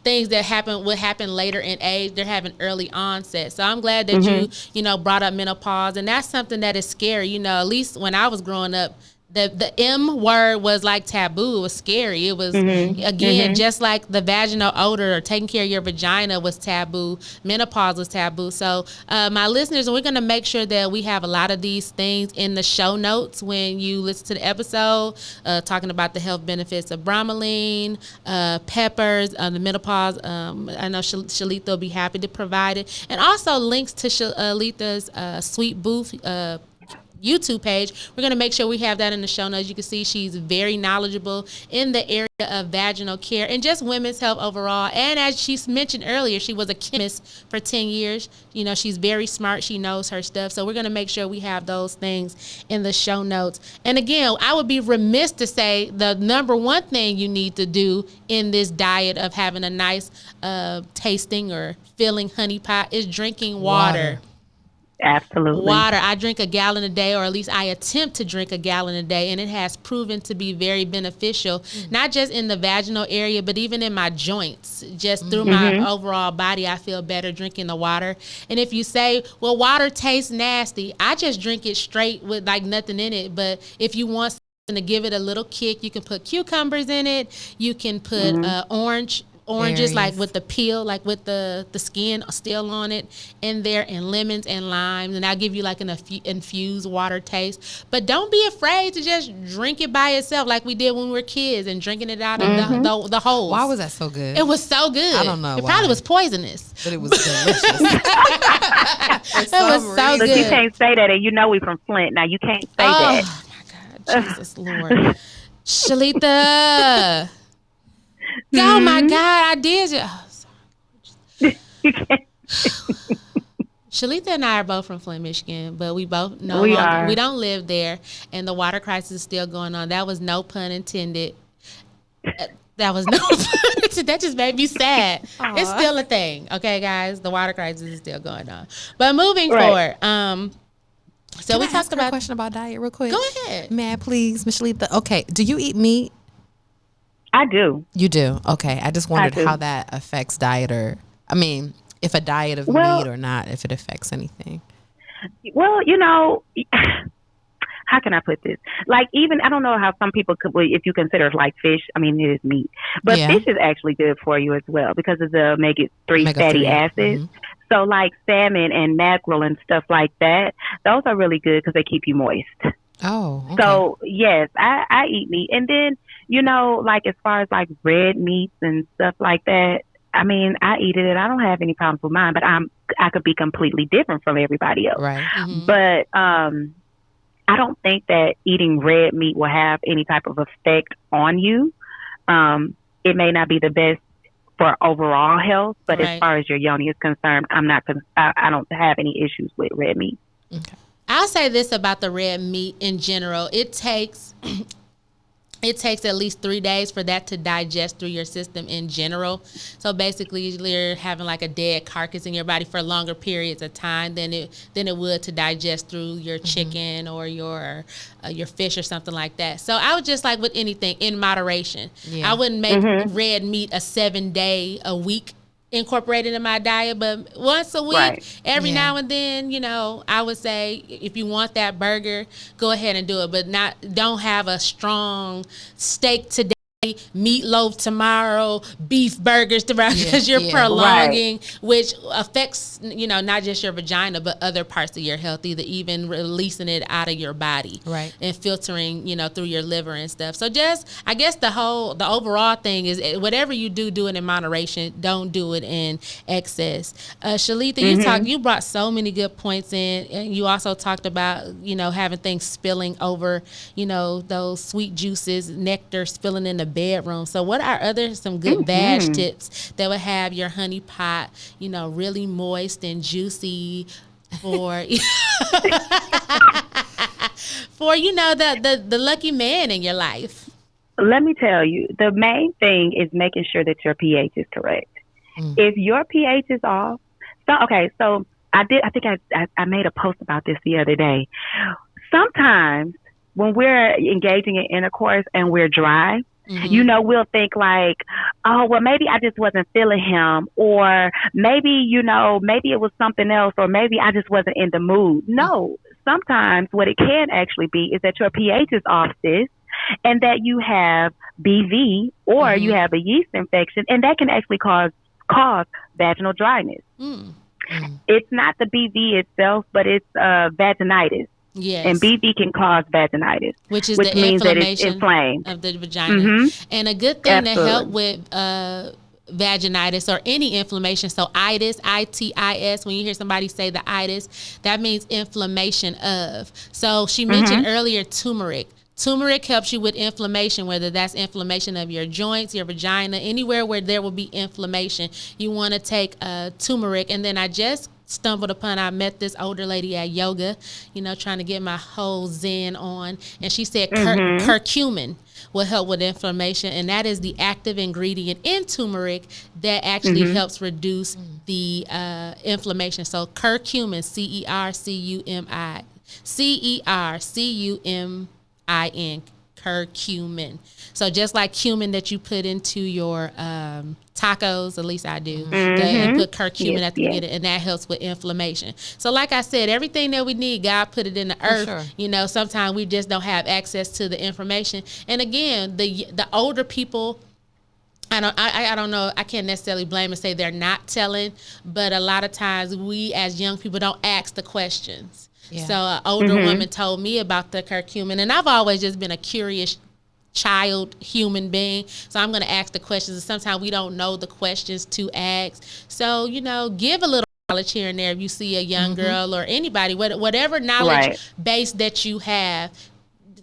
Speaker 1: things that will happen later in age, they're having early onset. So I'm glad that you brought up menopause, and that's something that is scary. You know, at least when I was growing up, the M word was like taboo. It was scary. It was, again, just like the vaginal odor or taking care of your vagina was taboo. Menopause was taboo. So my listeners, we're going to make sure that we have a lot of these things in the show notes when you listen to the episode, talking about the health benefits of bromelain, peppers, the menopause. I know Shaletha will be happy to provide it. And also links to Shaletha's Sweet Booth YouTube page. We're going to make sure we have that in the show notes. You can see she's very knowledgeable in the area of vaginal care and just women's health overall. And as she mentioned earlier, she was a chemist for 10 years. You know, she's very smart. She knows her stuff. So we're going to make sure we have those things in the show notes. And again, I would be remiss to say the number one thing you need to do in this diet of having a nice tasting or filling honey pot is drinking water.
Speaker 4: Absolutely.
Speaker 1: Water. I drink a gallon a day, or at least I attempt to drink a gallon a day, and it has proven to be very beneficial, not just in the vaginal area, but even in my joints. Just through my overall body, I feel better drinking the water. And if you say, well, water tastes nasty, I just drink it straight with like nothing in it. But if you want something to give it a little kick, you can put cucumbers in it. You can put oranges, berries, like with the peel, like with the skin still on it in there, and lemons and limes, and I'll give you like an infused water taste. But don't be afraid to just drink it by itself like we did when we were kids and drinking it out of the hole.
Speaker 2: Why was that so good?
Speaker 1: It was so good.
Speaker 2: I don't know.
Speaker 1: It probably was poisonous,
Speaker 2: but it was delicious.
Speaker 1: It was so good.
Speaker 4: Look, you can't say that, and you know we from Flint. Now you can't say that.
Speaker 1: Oh my God, Jesus Lord, Sheletha. Oh my God, I did. Oh, sorry. Shaletha and I are both from Flint, Michigan, but we both we don't live there, and the water crisis is still going on. That was no pun intended. That was no pun intended. That just made me sad. Aww. It's still a thing, okay, guys. The water crisis is still going on. But moving forward, so we talked about
Speaker 2: a question about diet real quick.
Speaker 1: Go ahead,
Speaker 2: may I please, Ms. Sheletha? Okay, do you eat meat?
Speaker 4: I do.
Speaker 2: You do? Okay. I just wondered how that affects diet, or, I mean, if a diet of meat or not, if it affects anything.
Speaker 4: Well, you know, how can I put this? Like, even, I don't know how some people could, if you consider like fish, I mean, it is meat. But fish is actually good for you as well because of the omega-3 fatty acids. So like salmon and mackerel and stuff like that, those are really good because they keep you moist.
Speaker 2: Oh, okay.
Speaker 4: So, yes, I eat meat. And then, you know, like as far as like red meats and stuff like that, I mean, I eat it and I don't have any problems with mine, but I could be completely different from everybody else.
Speaker 2: Right.
Speaker 4: But I don't think that eating red meat will have any type of effect on you. It may not be the best for overall health, but as far as your yoni is concerned, I don't have any issues with red meat.
Speaker 1: Okay. I'll say this about the red meat in general. It takes at least 3 days for that to digest through your system in general. So basically, you're having like a dead carcass in your body for longer periods of time than it would to digest through your chicken or your fish or something like that. So I would just, like with anything, in moderation. Yeah. I wouldn't make red meat a 7-day a week incorporated in my diet, but once a week, every now and then, you know, I would say if you want that burger, go ahead and do it, but don't have a strong steak today, meatloaf tomorrow, beef burgers tomorrow, because you're prolonging, which affects, you know, not just your vagina, but other parts of your health, even releasing it out of your body and filtering, you know, through your liver and stuff. So just, I guess the overall thing is whatever you do it in moderation. Don't do it in excess. Shaletha, you brought so many good points in, and you also talked about, you know, having things spilling over, you know, those sweet juices, nectar spilling in the bedroom. So what are some good vag tips that would have your honey pot, you know, really moist and juicy for for, you know, the lucky man in your life?
Speaker 4: Let me tell you, the main thing is making sure that your pH is correct. If your pH is off, so I think I made a post about this the other day. Sometimes when we're engaging in intercourse and we're dry, you know, we'll think like, oh, well, maybe I just wasn't feeling him, or maybe, you know, maybe it was something else, or maybe I just wasn't in the mood. No, sometimes what it can actually be is that your pH is off, sis, and that you have BV or you have a yeast infection, and that can actually cause vaginal dryness. It's not the BV itself, but it's vaginitis.
Speaker 1: Yes.
Speaker 4: And BV can cause vaginitis,
Speaker 1: which
Speaker 4: means
Speaker 1: the inflammation
Speaker 4: that it's inflamed
Speaker 1: of the vagina. And a good thing to help with vaginitis or any inflammation, so itis, I-T-I-S, when you hear somebody say the itis, that means inflammation of. So she mentioned earlier turmeric. Turmeric helps you with inflammation, whether that's inflammation of your joints, your vagina, anywhere where there will be inflammation. You want to take turmeric. And then I just stumbled upon, I met this older lady at yoga, trying to get my whole zen on. And she said curcumin will help with inflammation. And that is the active ingredient in turmeric that actually helps reduce the inflammation. So curcumin, C-E-R-C-U-M-I-N, curcumin. So just like cumin that you put into your tacos, at least I do, and put curcumin at the beginning, and that helps with inflammation. So like I said, everything that we need, God put it in the earth. Sometimes we just don't have access to the information. And again, the older people, I don't know, I can't necessarily blame and say they're not telling, but a lot of times we as young people don't ask the questions. Yeah. So an older woman told me about the curcumin, and I've always just been a curious child human being, so I'm going to ask the questions, and sometimes we don't know the questions to ask. So give a little knowledge here and there if you see a young girl or anybody, whatever knowledge base that you have.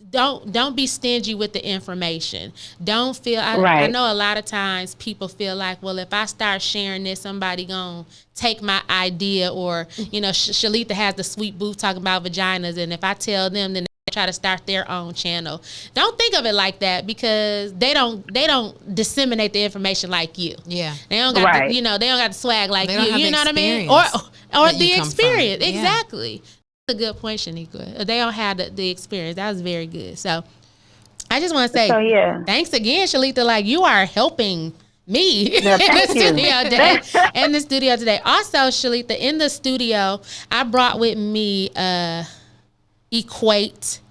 Speaker 1: Don't be stingy with the information. Don't feel, I know a lot of times people feel like, well, if I start sharing this, somebody gonna take my idea, or Shaletha has the sweet booth talking about vaginas, and if I tell them, then they try to start their own channel. Don't think of it like that, because they don't disseminate the information like you. Yeah, they don't got they don't got the swag like you. You know what I mean? Or the experience. Exactly. A good point, Shaniqua. They don't have the experience. That was very good. So I just want to say thanks again, Shaletha. Like, you are helping me in the studio today. Also, Shaletha, in the studio, I brought with me Equate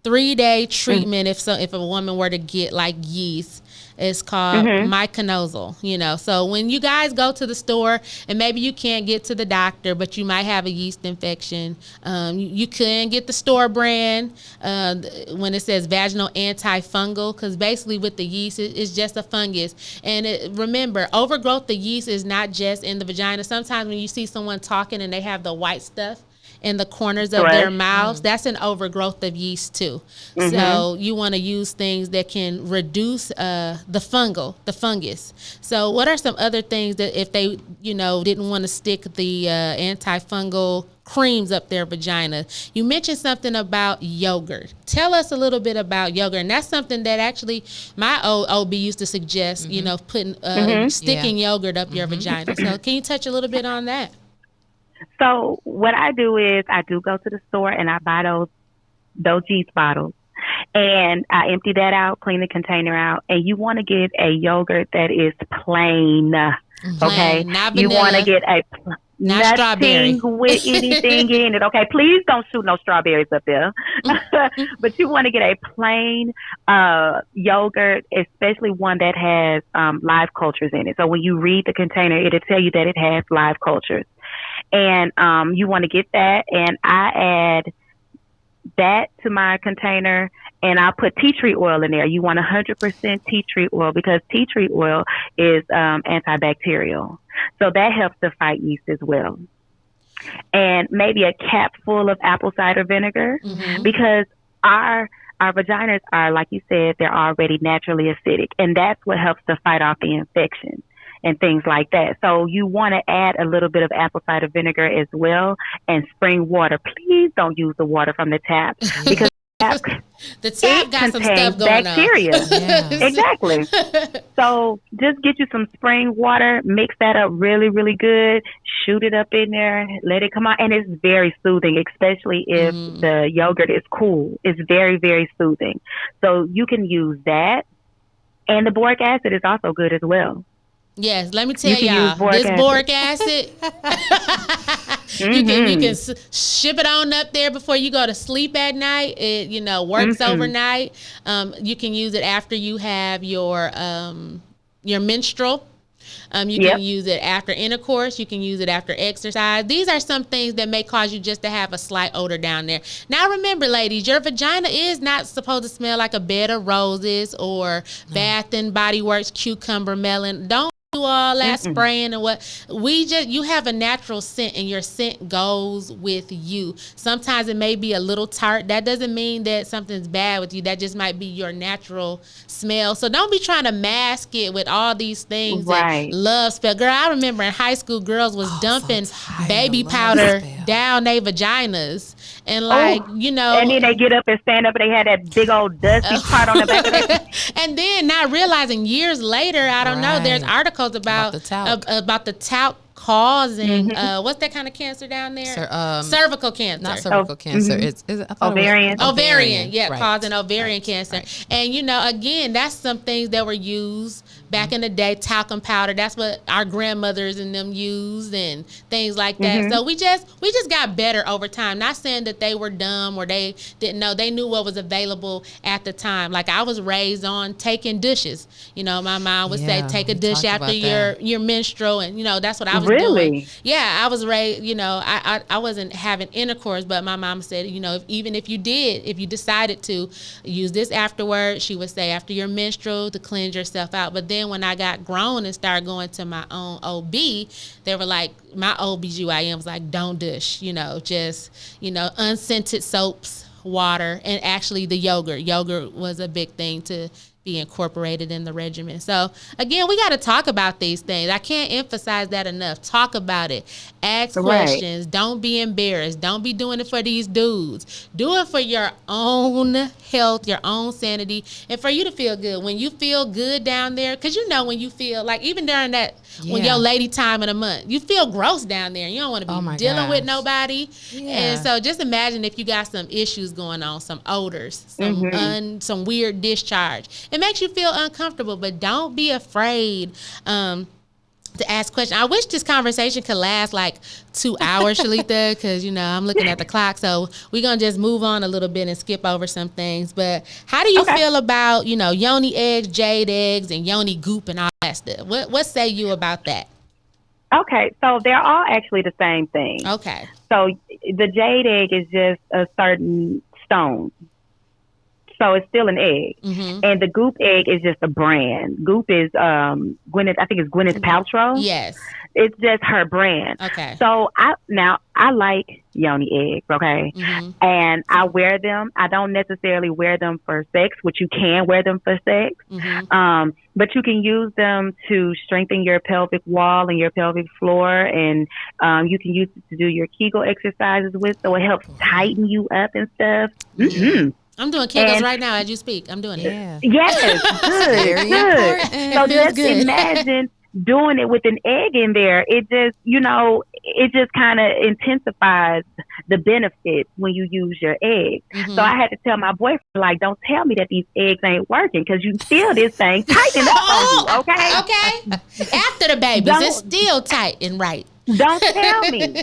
Speaker 1: 3-day treatment if a woman were to get like yeast. It's called myconosal, So when you guys go to the store and maybe you can't get to the doctor, but you might have a yeast infection, you can get the store brand when it says vaginal antifungal, because basically with the yeast, it's just a fungus. And remember, overgrowth of yeast is not just in the vagina. Sometimes when you see someone talking and they have the white stuff in the corners of their mouths, that's an overgrowth of yeast too. So you want to use things that can reduce the fungus. So what are some other things that if they didn't want to stick the antifungal creams up their vagina? You mentioned something about yogurt. Tell us a little bit about yogurt. And that's something that actually my OB used to suggest, putting sticking yogurt up your vagina. So can you touch a little bit on that?
Speaker 4: So what I do is I do go to the store and I buy those yeast bottles, and I empty that out, clean the container out, and you want to get a yogurt that is plain. Okay,
Speaker 1: not
Speaker 4: you want to get
Speaker 1: not strawberry
Speaker 4: with anything in it. Okay, please don't shoot no strawberries up there. But you want to get a plain yogurt, especially one that has live cultures in it. So when you read the container, it'll tell you that it has live cultures. And you want to get that, and I add that to my container, and I'll put tea tree oil in there. You want 100% tea tree oil, because tea tree oil is antibacterial. So that helps to fight yeast as well. And maybe a cap full of apple cider vinegar, because our vaginas are, like you said, they're already naturally acidic, and that's what helps to fight off the infection and things like that. So you want to add a little bit of apple cider vinegar as well, and spring water. Please don't use the water from the tap, because
Speaker 1: the tap got some stuff going
Speaker 4: bacteria.
Speaker 1: On.
Speaker 4: Yes. Exactly. So just get you some spring water, mix that up really, really good, shoot it up in there, let it come out, and it's very soothing, especially if the yogurt is cool. It's very, very soothing. So you can use that, and the boric acid is also good as well.
Speaker 1: Yes, let me tell y'all, this boric acid, you can ship it on up there before you go to sleep at night. It, works overnight. You can use it after you have your menstrual. You can use it after intercourse. You can use it after exercise. These are some things that may cause you just to have a slight odor down there. Now, remember, ladies, your vagina is not supposed to smell like a bed of roses or Bath and Body Works cucumber melon. Don't do all that spraying and you have a natural scent, and your scent goes with you. Sometimes it may be a little tart. That doesn't mean that something's bad with you. That just might be your natural smell. So don't be trying to mask it with all these things that love spell. Girl, I remember in high school, girls was dumping baby powder down their vaginas. And and
Speaker 4: then they get up and stand up and they had that big old dusty part on the back of their
Speaker 1: and then not realizing years later, I don't know, there's articles about the talc causing what's that kind of cancer down there? Cervical cancer.
Speaker 2: Not cervical cancer. Is it
Speaker 4: ovarian?
Speaker 1: Ovarian, causing ovarian cancer. Right. And again, that's some things that were used back in the day, talcum powder. That's what our grandmothers and them used and things like that. So we just got better over time. Not saying that they were dumb or they didn't know. They knew what was available at the time. Like I was raised on taking douches. My mom would say take a douche after your menstrual, and that's what I was doing. Yeah, I was raised, I wasn't having intercourse, but my mom said, even if you decided to use this afterward, she would say after your menstrual to cleanse yourself out. But then when I got grown and started going to my own OB, they were like, my OBGYN was like, don't douche, just, unscented soaps, water, and actually the yogurt. Yogurt was a big thing to be incorporated in the regimen. So again, we got to talk about these things. I can't emphasize that enough. Talk about it. Ask questions. Don't be embarrassed. Don't be doing it for these dudes. Do it for your own health, your own sanity, and for you to feel good. When you feel good down there, because when you feel like even during that when your lady time of the month, you feel gross down there. You don't want to be dealing with nobody. And so just imagine if you got some issues going on, some odors, some weird discharge. It makes you feel uncomfortable, but don't be afraid to ask questions. I wish this conversation could last like 2 hours, Sheletha, because, I'm looking at the clock. So we're going to just move on a little bit and skip over some things. But how do you feel about, yoni eggs, jade eggs, and yoni goop and all that stuff? What say you about that?
Speaker 4: Okay, so they're all actually the same thing.
Speaker 1: Okay.
Speaker 4: So the jade egg is just a certain stone. So it's still an egg. And the Goop egg is just a brand. Goop is Gwyneth, I think it's Gwyneth Paltrow.
Speaker 1: Yes.
Speaker 4: It's just her brand.
Speaker 1: Okay.
Speaker 4: So I like yoni eggs, okay? And I wear them. I don't necessarily wear them for sex, which you can wear them for sex. But you can use them to strengthen your pelvic wall and your pelvic floor, and you can use it to do your Kegel exercises with, so it helps tighten you up and stuff.
Speaker 1: I'm doing Kegels right now as you speak. I'm doing it.
Speaker 4: Yes, good. So just imagine doing it with an egg in there. It just kind of intensifies the benefits when you use your egg. So I had to tell my boyfriend, like, don't tell me that these eggs ain't working, because you feel this thing tighten up on you, okay?
Speaker 1: Okay. After the babies, it's still tight and right.
Speaker 4: Don't tell me.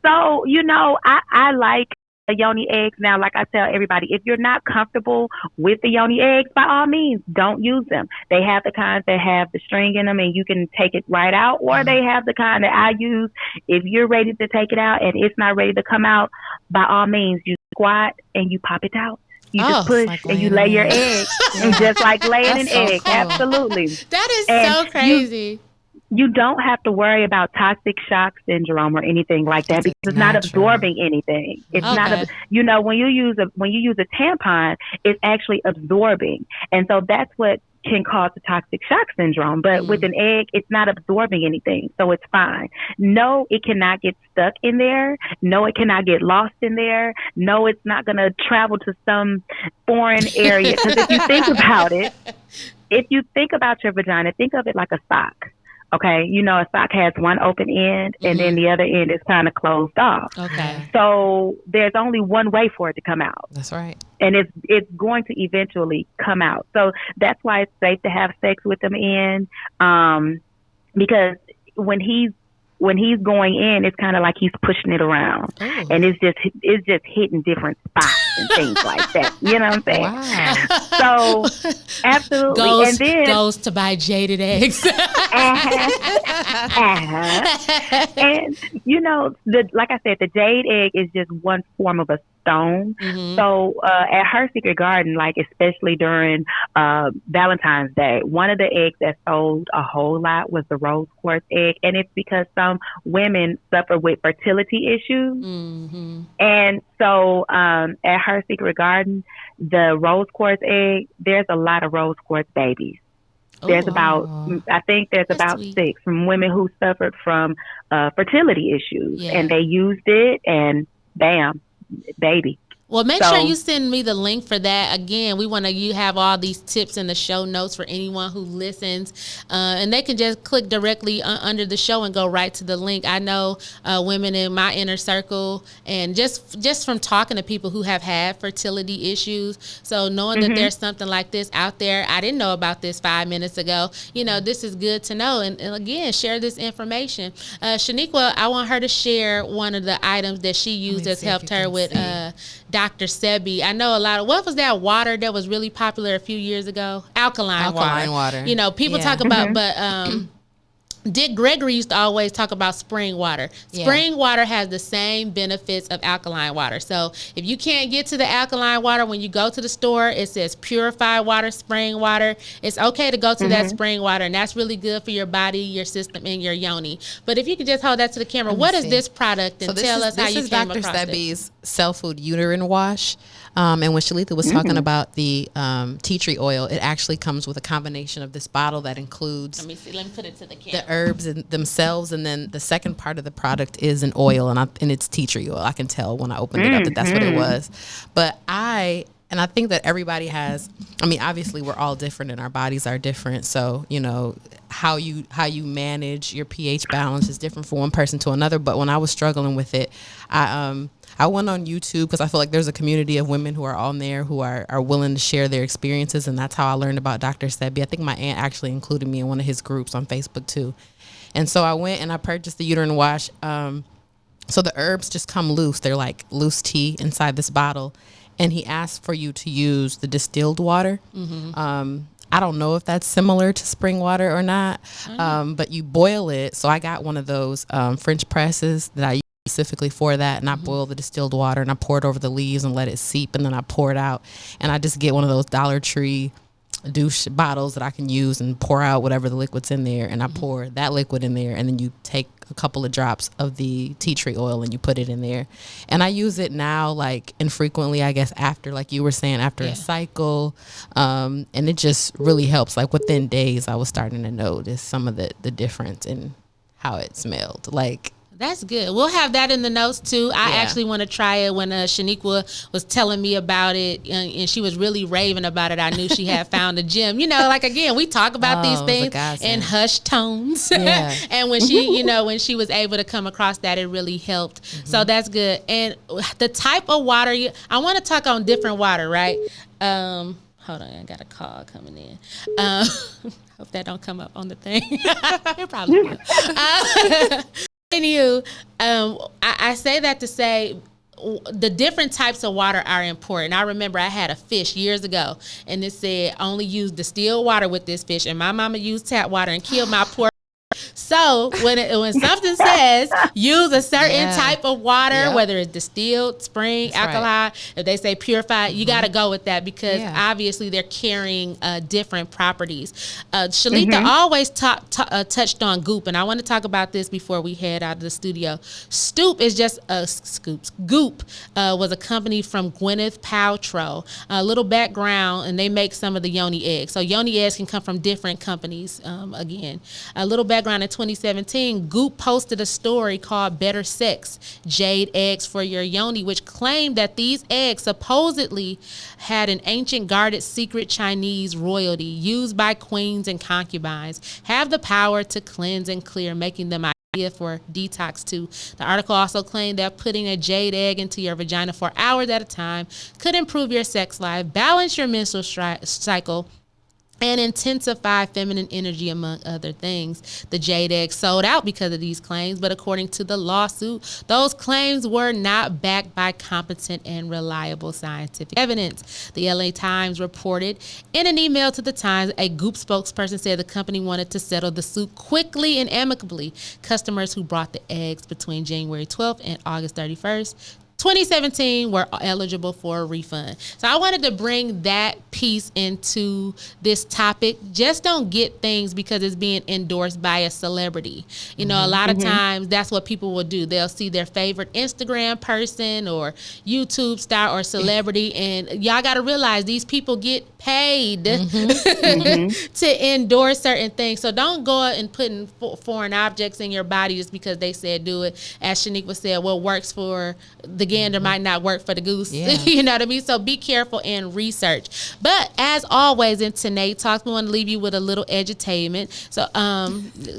Speaker 4: So, I like yoni eggs. Now, like I tell everybody, if you're not comfortable with the yoni eggs, by all means, don't use them. They have the kinds that have the string in them and you can take it right out, or they have the kind that I use. If you're ready to take it out and it's not ready to come out, by all means, you squat and you pop it out. You just push and you lay your egg and just like laying an egg. Cool. Absolutely.
Speaker 1: That is so crazy.
Speaker 4: You don't have to worry about toxic shock syndrome or anything like that, because it's not absorbing anything. It's not, when you use a tampon, it's actually absorbing. And so that's what can cause the toxic shock syndrome. But with an egg, it's not absorbing anything. So it's fine. No, it cannot get stuck in there. No, it cannot get lost in there. No, it's not going to travel to some foreign area. Because if you think about it, if you think about your vagina, think of it like a sock. Okay, a sock has one open end and then the other end is kind of closed off.
Speaker 1: Okay.
Speaker 4: So there's only one way for it to come out.
Speaker 2: That's right.
Speaker 4: And it's going to eventually come out. So that's why it's safe to have sex with them in. because when he's going in, it's kind of like he's pushing it around, and it's just hitting different spots and things like that. You know what I'm saying?
Speaker 2: Wow.
Speaker 4: So absolutely, and then
Speaker 1: goes to buy jaded eggs.
Speaker 4: And like I said, the jade egg is just one form of a stone. So at Her Secret Garden, like especially during Valentine's Day, one of the eggs that sold a whole lot was the rose quartz egg, and it's because some women suffer with fertility issues. And so at Her Secret Garden, the rose quartz egg, there's a lot of rose quartz babies. There's about 6 from women who suffered from fertility issues, and they used it, and bam, baby.
Speaker 1: Well, make sure you send me the link for that. Again, we want you have all these tips in the show notes for anyone who listens, and they can just click directly under the show and go right to the link. I know women in my inner circle, and just from talking to people who have had fertility issues. So knowing that there's something like this out there, I didn't know about this 5 minutes ago. This is good to know. And again, share this information. Shaniqua, I want her to share one of the items that she used that's helped her with Dr. Sebi. I know a lot of, what was that water that was really popular a few years ago? Alkaline water. People talk about, but Dick Gregory used to always talk about spring water. Spring water has the same benefits of alkaline water. So if you can't get to the alkaline water, when you go to the store, it says purified water, spring water. It's okay to go to that spring water, and that's really good for your body, your system, and your yoni. But if you can just hold that to the camera, what is this product, and tell us how you came across it?
Speaker 2: This is Dr. Sebi's Self-Food Uterine Wash. And when Sheletha was talking about the tea tree oil, it actually comes with a combination of this bottle that includes
Speaker 1: let me put it to the camera.
Speaker 2: The herbs in themselves, and then the second part of the product is an oil, and it's tea tree oil. I can tell when I opened it up that that's what it was. But I think that everybody has, obviously we're all different and our bodies are different. So, how you manage your pH balance is different from one person to another. But when I was struggling with it, I went on YouTube because I feel like there's a community of women who are on there who are willing to share their experiences. And that's how I learned about Dr. Sebi. I think my aunt actually included me in one of his groups on Facebook too. And so I went and I purchased the uterine wash. So the herbs just come loose. They're like loose tea inside this bottle. And he asked for you to use the distilled water. I don't know if that's similar to spring water or not, but you boil it. So I got one of those French presses that I use specifically for that, and I boil the distilled water and I pour it over the leaves and let it seep, and then I pour it out, and I just get one of those Dollar Tree douche bottles that I can use and pour out whatever the liquid's in there, and I pour that liquid in there, and then you take a couple of drops of the tea tree oil and you put it in there. And I use it now like infrequently, I guess, after, like you were saying, after a cycle, and it just really helps. Like within days I was starting to notice some of the difference in how it smelled. Like,
Speaker 1: that's good. We'll have that in the notes too. I actually want to try it. When Shaniqua was telling me about it, and she was really raving about it, I knew she had found a gem. Like again, we talk about these things in hushed tones. And when she, when she was able to come across that, it really helped. So that's good. And the type of water, I want to talk on different water, right? Hold on, I got a call coming in. Hope that don't come up on the thing. It probably will. I say that to say the different types of water are important. I remember I had a fish years ago, and it said only use distilled water with this fish, and my mama used tap water and killed my poor. So when something says use a certain type of water, whether it's distilled, spring, alkaline, if they say purified, you got to go with that, because obviously they're carrying different properties. Sheletha always touched on goop, and I want to talk about this before we head out of the studio. Stoop is just Goop was a company from Gwyneth Paltrow. A little background, and they make some of the Yoni eggs. So Yoni eggs can come from different companies. Again, a little background. In 2017, Goop posted a story called Better Sex, Jade Eggs for Your Yoni, which claimed that these eggs supposedly had an ancient guarded secret Chinese royalty used by queens and concubines, have the power to cleanse and clear, making them ideal for detox too. The article also claimed that putting a jade egg into your vagina for hours at a time could improve your sex life, balance your menstrual cycle, and intensify feminine energy, among other things. The jade egg sold out because of these claims, but according to the lawsuit, those claims were not backed by competent and reliable scientific evidence. The LA Times reported in an email to the Times, a Goop spokesperson said the company wanted to settle the suit quickly and amicably. Customers who bought the eggs between January 12th and August 31st, 2017 were eligible for a refund. So I wanted to bring that piece into this topic. Just don't get things because it's being endorsed by a celebrity. You know, a lot of times that's what people will do. They'll see their favorite Instagram person or YouTube star or celebrity, and y'all got to realize these people get paid to endorse certain things. So don't go out and putting foreign objects in your body just because they said do it. As Shaniqua said, what works for the gander might not work for the goose. You know what I mean? So be careful and research. But as always in Tynee Talks, we want to leave you with a little edutainment. So,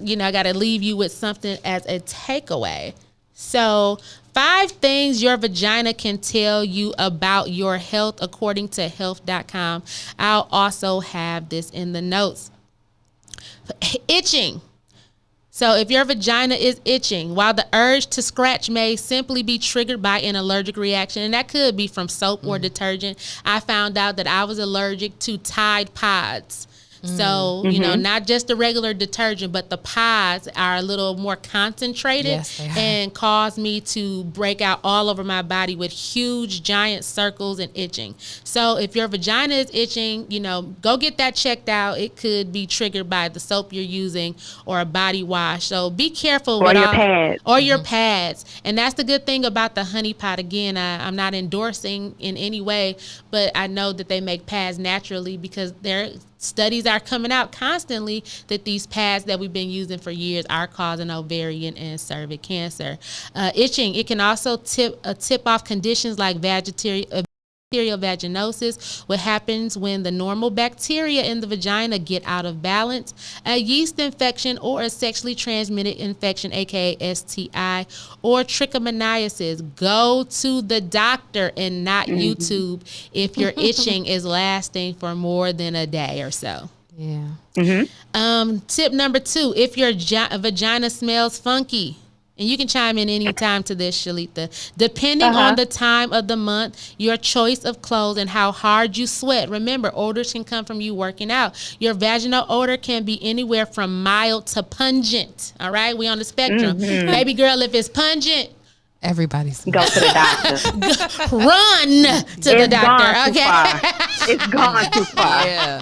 Speaker 1: you know, I got to leave you with something as a takeaway. So 5 things your vagina can tell you about your health, according to health.com. I'll also have this in the notes. Itching. So if your vagina is itching, while the urge to scratch may simply be triggered by an allergic reaction, and that could be from soap or detergent, I found out that I was allergic to Tide Pods. So, you know, not just the regular detergent, but the pods are a little more concentrated and cause me to break out all over my body with huge, giant circles and itching. So if your vagina is itching, you know, go get that checked out. It could be triggered by the soap you're using or a body wash. So be careful.
Speaker 4: Or your pads.
Speaker 1: Or your pads. And that's the good thing about the honey pot. Again, I'm not endorsing in any way, but I know that they make pads naturally because they're studies are coming out constantly that these pads that we've been using for years are causing ovarian and cervix cancer. Itching, it can also tip off conditions like bacterial vaginosis, what happens when the normal bacteria in the vagina get out of balance, a yeast infection or a sexually transmitted infection, aka STI, or trichomoniasis. Go to the doctor and not YouTube if your itching is lasting for more than a day or so. Tip number 2, if your vagina smells funky. And you can chime in any time to this, Sheletha. Depending on the time of the month, your choice of clothes, and how hard you sweat. Remember, odors can come from you working out. Your vaginal odor can be anywhere from mild to pungent. All right? We on the spectrum. Baby girl, if it's pungent,
Speaker 2: everybody's
Speaker 4: go to the doctor.
Speaker 1: Run to the doctor. Okay.
Speaker 4: It's gone too far.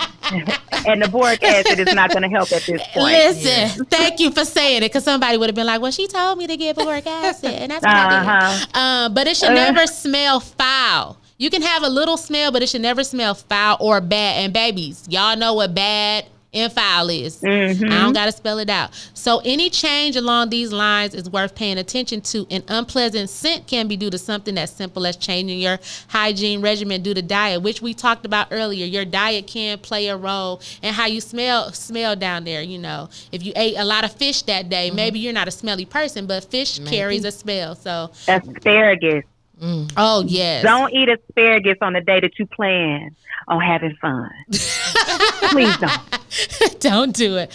Speaker 4: And the boric acid is not going to help at this point.
Speaker 1: Listen, thank you for saying it, because somebody would have been like, well, she told me to get boric acid, and that's what I did. But it should never smell foul. You can have a little smell, but it should never smell foul or bad. And babies, y'all know what bad and foul is. I don't got to spell it out. So any change along these lines is worth paying attention to. An unpleasant scent can be due to something as simple as changing your hygiene regimen due to diet, which we talked about earlier. Your diet can play a role in how you smell down there. You know, if you ate a lot of fish that day, maybe you're not a smelly person, but fish carries a smell. So
Speaker 4: asparagus.
Speaker 1: Oh, yes.
Speaker 4: Don't eat asparagus on the day that you plan on having fun. Please don't.
Speaker 1: Don't do it.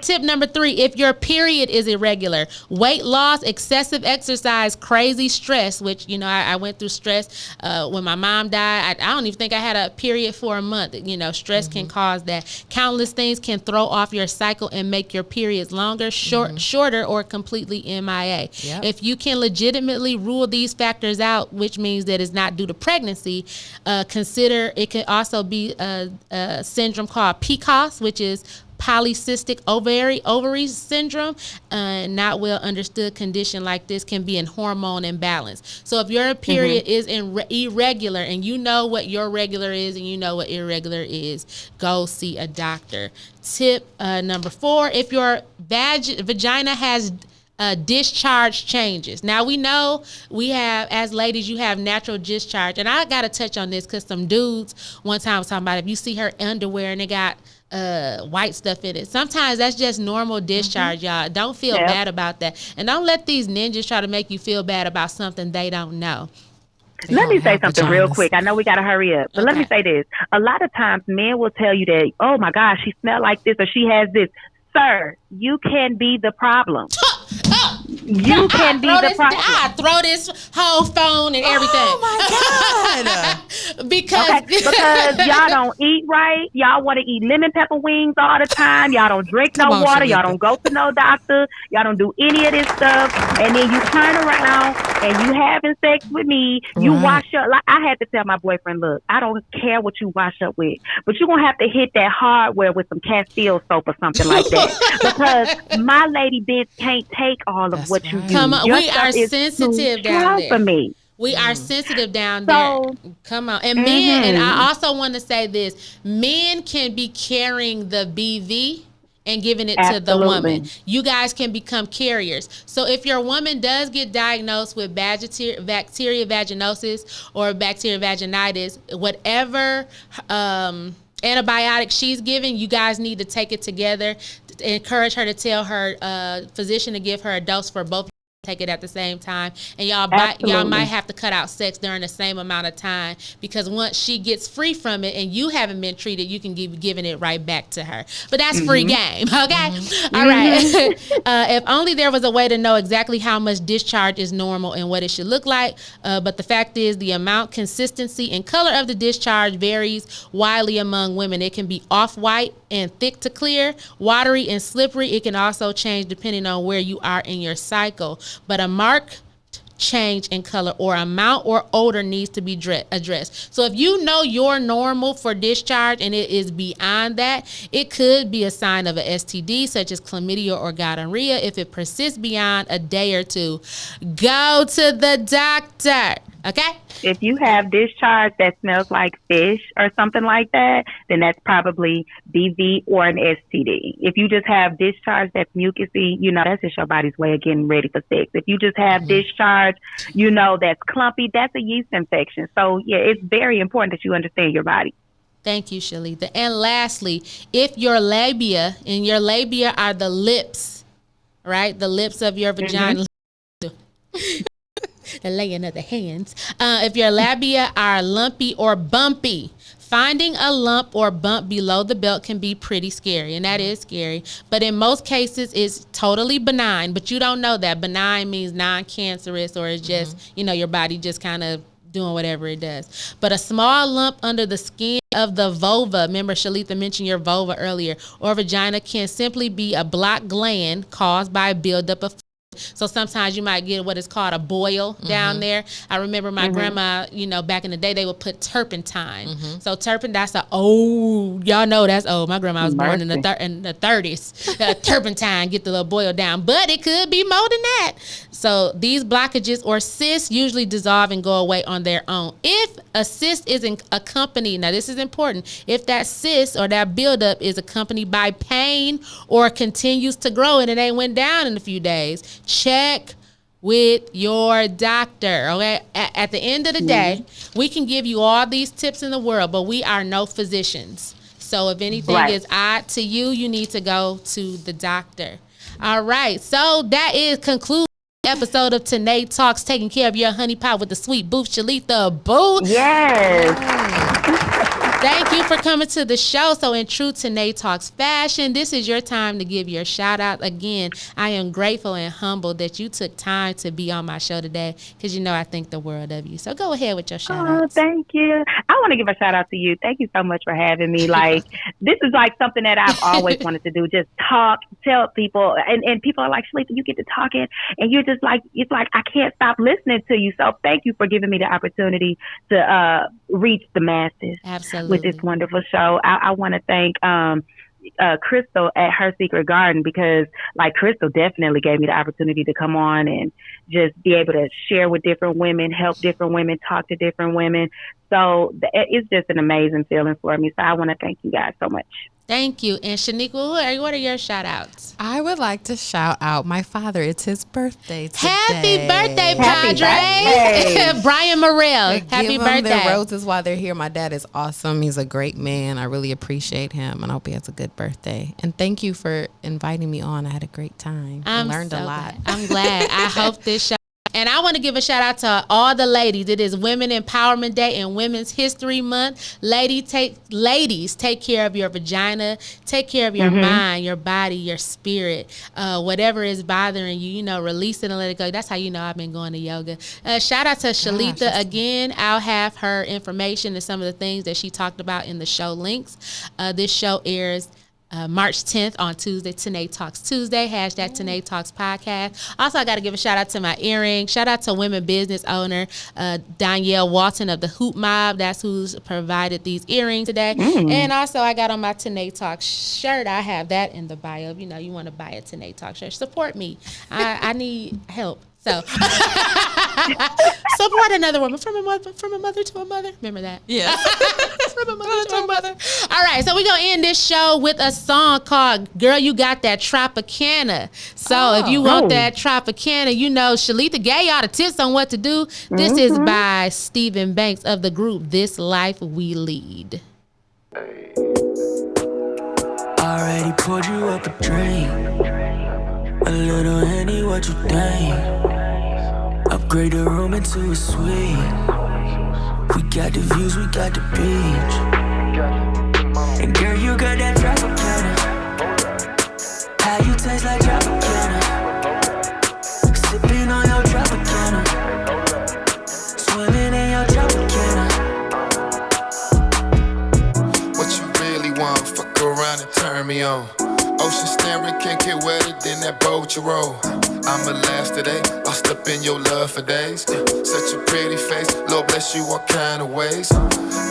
Speaker 1: Tip number 3, if your period is irregular, weight loss, excessive exercise, crazy stress, which, you know, I went through stress when my mom died. I don't even think I had a period for a month. You know, stress can cause that. Countless things can throw off your cycle and make your periods longer, shorter, or completely MIA. If you can legitimately rule these factors out, which means that it's not due to pregnancy, consider it could also be a syndrome called PCOS, which is polycystic ovary syndrome. Not well understood condition like this can be in hormone imbalance. So if your period is irregular, and you know what your regular is and you know what irregular is, go see a doctor. Tip number 4, if your vagina has discharge changes. Now we know we have, as ladies, you have natural discharge, and I gotta touch on this because some dudes one time was talking about if you see her underwear and they got white stuff in it. Sometimes that's just normal discharge, y'all. Don't feel bad about that, and don't let these ninjas try to make you feel bad about something they don't know.
Speaker 4: Let me say something real quick. I know we got to hurry up, but let me say this. A lot of times men will tell you that, oh my gosh, she smelled like this or she has this. Sir, you can be the problem. You can be the problem.
Speaker 1: I throw this whole phone and everything.
Speaker 2: Oh my
Speaker 1: God! because
Speaker 4: y'all don't eat right. Y'all want to eat lemon pepper wings all the time. Y'all don't drink no water. Y'all don't go to no doctor. Y'all don't do any of this stuff. And then you turn around and you having sex with me. You wash up. Like I had to tell my boyfriend, look, I don't care what you wash up with, but you're gonna have to hit that hardware with some Castile soap or something like that. Because my lady bitch can't take all of what you do.
Speaker 1: Come on, we are sensitive down there.
Speaker 4: For me.
Speaker 1: We are sensitive down there. Come on. And men, and I also want to say this, men can be carrying the BV and giving it to the woman. You guys can become carriers. So if your woman does get diagnosed with bacteria vaginosis or bacteria vaginitis, whatever antibiotic she's giving, you guys need to take it together. Encourage her to tell her physician to give her a dose for both. Take it at the same time, and y'all might have to cut out sex during the same amount of time, because once she gets free from it and you haven't been treated, you can give giving it right back to her. But that's free game, okay? All right. If only there was a way to know exactly how much discharge is normal and what it should look like. But the fact is, the amount, consistency, and color of the discharge varies widely among women. It can be off-white and thick to clear, watery and slippery. It can also change depending on where you are in your cycle. But a marked change in color or amount or odor needs to be addressed. So if you know you're normal for discharge and it is beyond that, it could be a sign of an STD such as chlamydia or gonorrhea. If it persists beyond a day or two, go to the doctor. Okay?
Speaker 4: If you have discharge that smells like fish or something like that, then that's probably BV or an STD. If you just have discharge that's mucousy, that's just your body's way of getting ready for sex. If you just have discharge, that's clumpy, that's a yeast infection. So, yeah, it's very important that you understand your body.
Speaker 1: Thank you, Sheletha. And lastly, if your labia are the lips, right? The lips of your vagina. The laying of the hands. If your labia are lumpy or bumpy, finding a lump or bump below the belt can be pretty scary, and that is scary. But in most cases, it's totally benign. But you don't know that. Benign means non-cancerous, or it's just, your body just kind of doing whatever it does. But a small lump under the skin of the vulva, remember Sheletha mentioned your vulva earlier, or vagina, can simply be a blocked gland caused by a buildup of. So sometimes you might get what is called a boil down there. I remember my grandma, back in the day, they would put turpentine. So turpentine, that's y'all know that's old. My grandma was born in the 30s. Turpentine, get the little boil down. But it could be more than that. So these blockages or cysts usually dissolve and go away on their own. If a cyst isn't accompanied, now this is important, if that cyst or that buildup is accompanied by pain or continues to grow and it ain't went down in a few days, check with your doctor, okay? At the end of the day, we can give you all these tips in the world, but we are no physicians. So if anything is odd to you, you need to go to the doctor. All right, so that is concludes episode of Tynee Talks, taking care of your honey pot with the sweet Booth, Shaletha Booth.
Speaker 4: Yes.
Speaker 1: Thank you for coming to the show. So in true Tynee Talks fashion, this is your time to give your shout out. Again, I am grateful and humbled that you took time to be on my show today, because I think the world of you. So go ahead with your shout out.
Speaker 4: Oh, thank you. I want to give a shout out to you. Thank you so much for having me. This is something that I've always wanted to do. Just talk, tell people, and people are like, Sheletha, you get to talking, and you're just it's like I can't stop listening to you. So thank you for giving me the opportunity to reach the masses.
Speaker 1: Absolutely.
Speaker 4: With this wonderful show. I want to thank Crystal at Her Secret Garden, because Crystal definitely gave me the opportunity to come on and just be able to share with different women, help different women, talk to different women. So it's just an amazing feeling for me. So I want to thank you guys so much.
Speaker 1: Thank you. And Shaniqua, what are your shout outs?
Speaker 2: I would like to shout out my father. It's his birthday today.
Speaker 1: Happy birthday, Padre. Brian Morrell. Happy birthday.
Speaker 2: Give him the roses while they're here. My dad is awesome. He's a great man. I really appreciate him, and I hope he has a good birthday. And thank you for inviting me on. I had a great time. I learned a lot.
Speaker 1: I'm glad. I hope this show And I want to give a shout out to all the ladies. It is Women Empowerment Day and Women's History Month. Ladies, take care of your vagina. Take care of your mind, your body, your spirit. Whatever is bothering you, release it and let it go. That's how you know I've been going to yoga. Shout out to Shaletha again. I'll have her information and some of the things that she talked about in the show links. This show airs March 10th on Tuesday, Tynee Talks Tuesday, #Tynee Talks Podcast. Also, I got to give a shout out to my earring. Shout out to women business owner Danielle Walton of the Hoop Mob. That's who's provided these earrings today. And also, I got on my Tynee Talks shirt. I have that in the bio. You want to buy a Tynee Talks shirt. Support me. I need help. So support another woman from a mother to a mother. Remember that? Yeah. From a mother to a mother. All right, so we're going to end this show with a song called Girl, You Got That Tropicana. So if you want that Tropicana, Sheletha gave y'all the tips on what to do. This is by Stephen Banks of the group This Life We Lead.
Speaker 5: Already poured you up a drink. A little Henny, what you think? Upgrade the room into a suite. We got the views, we got the beach. And girl, you got that Tropicana. How you taste like Tropicana. Sipping on your Tropicana. Swimming in your Tropicana.
Speaker 6: What you really want? Fuck around and turn me on. Ocean staring, can't get wetter than that boat you roll. I'ma last today, lost up in your love for days. Such a pretty face, Lord bless you all kind of ways.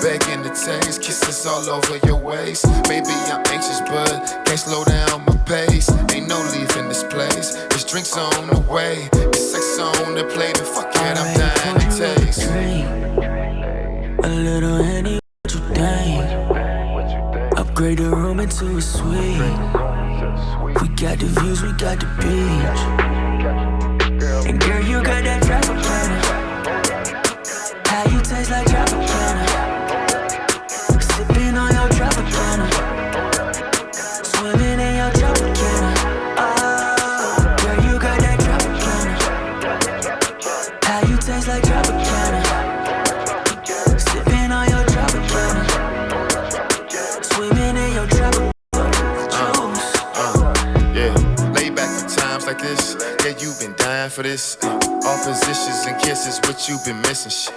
Speaker 6: Begging to taste, kisses all over your waist. Maybe I'm anxious, but can't slow down my pace. Ain't no leaving this place, there's drinks on the way. It's sex on the plate, and fuck it, I'm dying to taste.
Speaker 5: A little Henny, what you think? Upgrade the room into a suite. We got the views, we got the beach. And girl, you got that Tropicana. How you taste like Tropicana. Sipping on your Tropicana. Swimming in your Tropicana. Oh, girl, you got that Tropicana. How you taste like Tropicana. Sipping on your Tropicana. Swimming in your Tropicana.
Speaker 6: Like this, yeah, you've been dying for this. All positions and kisses, what you been missing, shit.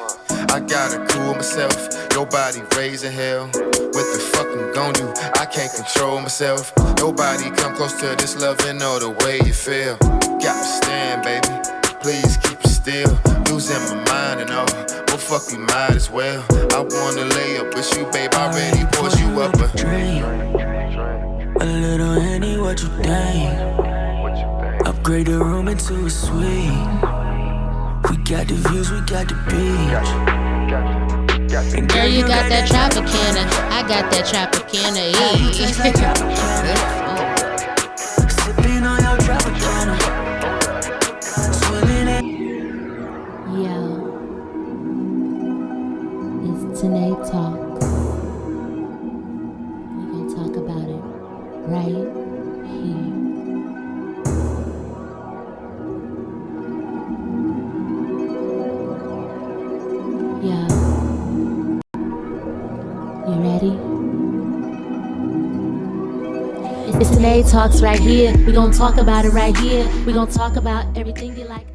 Speaker 6: I gotta cool myself, your body raising hell. What the fuck I'm gon' do? I can't control myself. Nobody come close to this loving or the way you feel. Got me stand, baby, please keep it still. Losing my mind and all, well fuck, we might as well. I wanna lay up with you, babe, I already poured you up a
Speaker 5: drink. A little Henny, what you think? Upgrade the room into a suite. We got the views, we got the beach. And
Speaker 1: girl, you got that Tropicana. I got that Tropicana.
Speaker 5: Sipping on your Tropicana. Swimming in.
Speaker 1: Yo, it's Tynee Talks. We're gonna talk about it right here. Yeah. You ready? It's Tynee Talks right here. We gonna talk about it right here. We gonna talk about everything you like.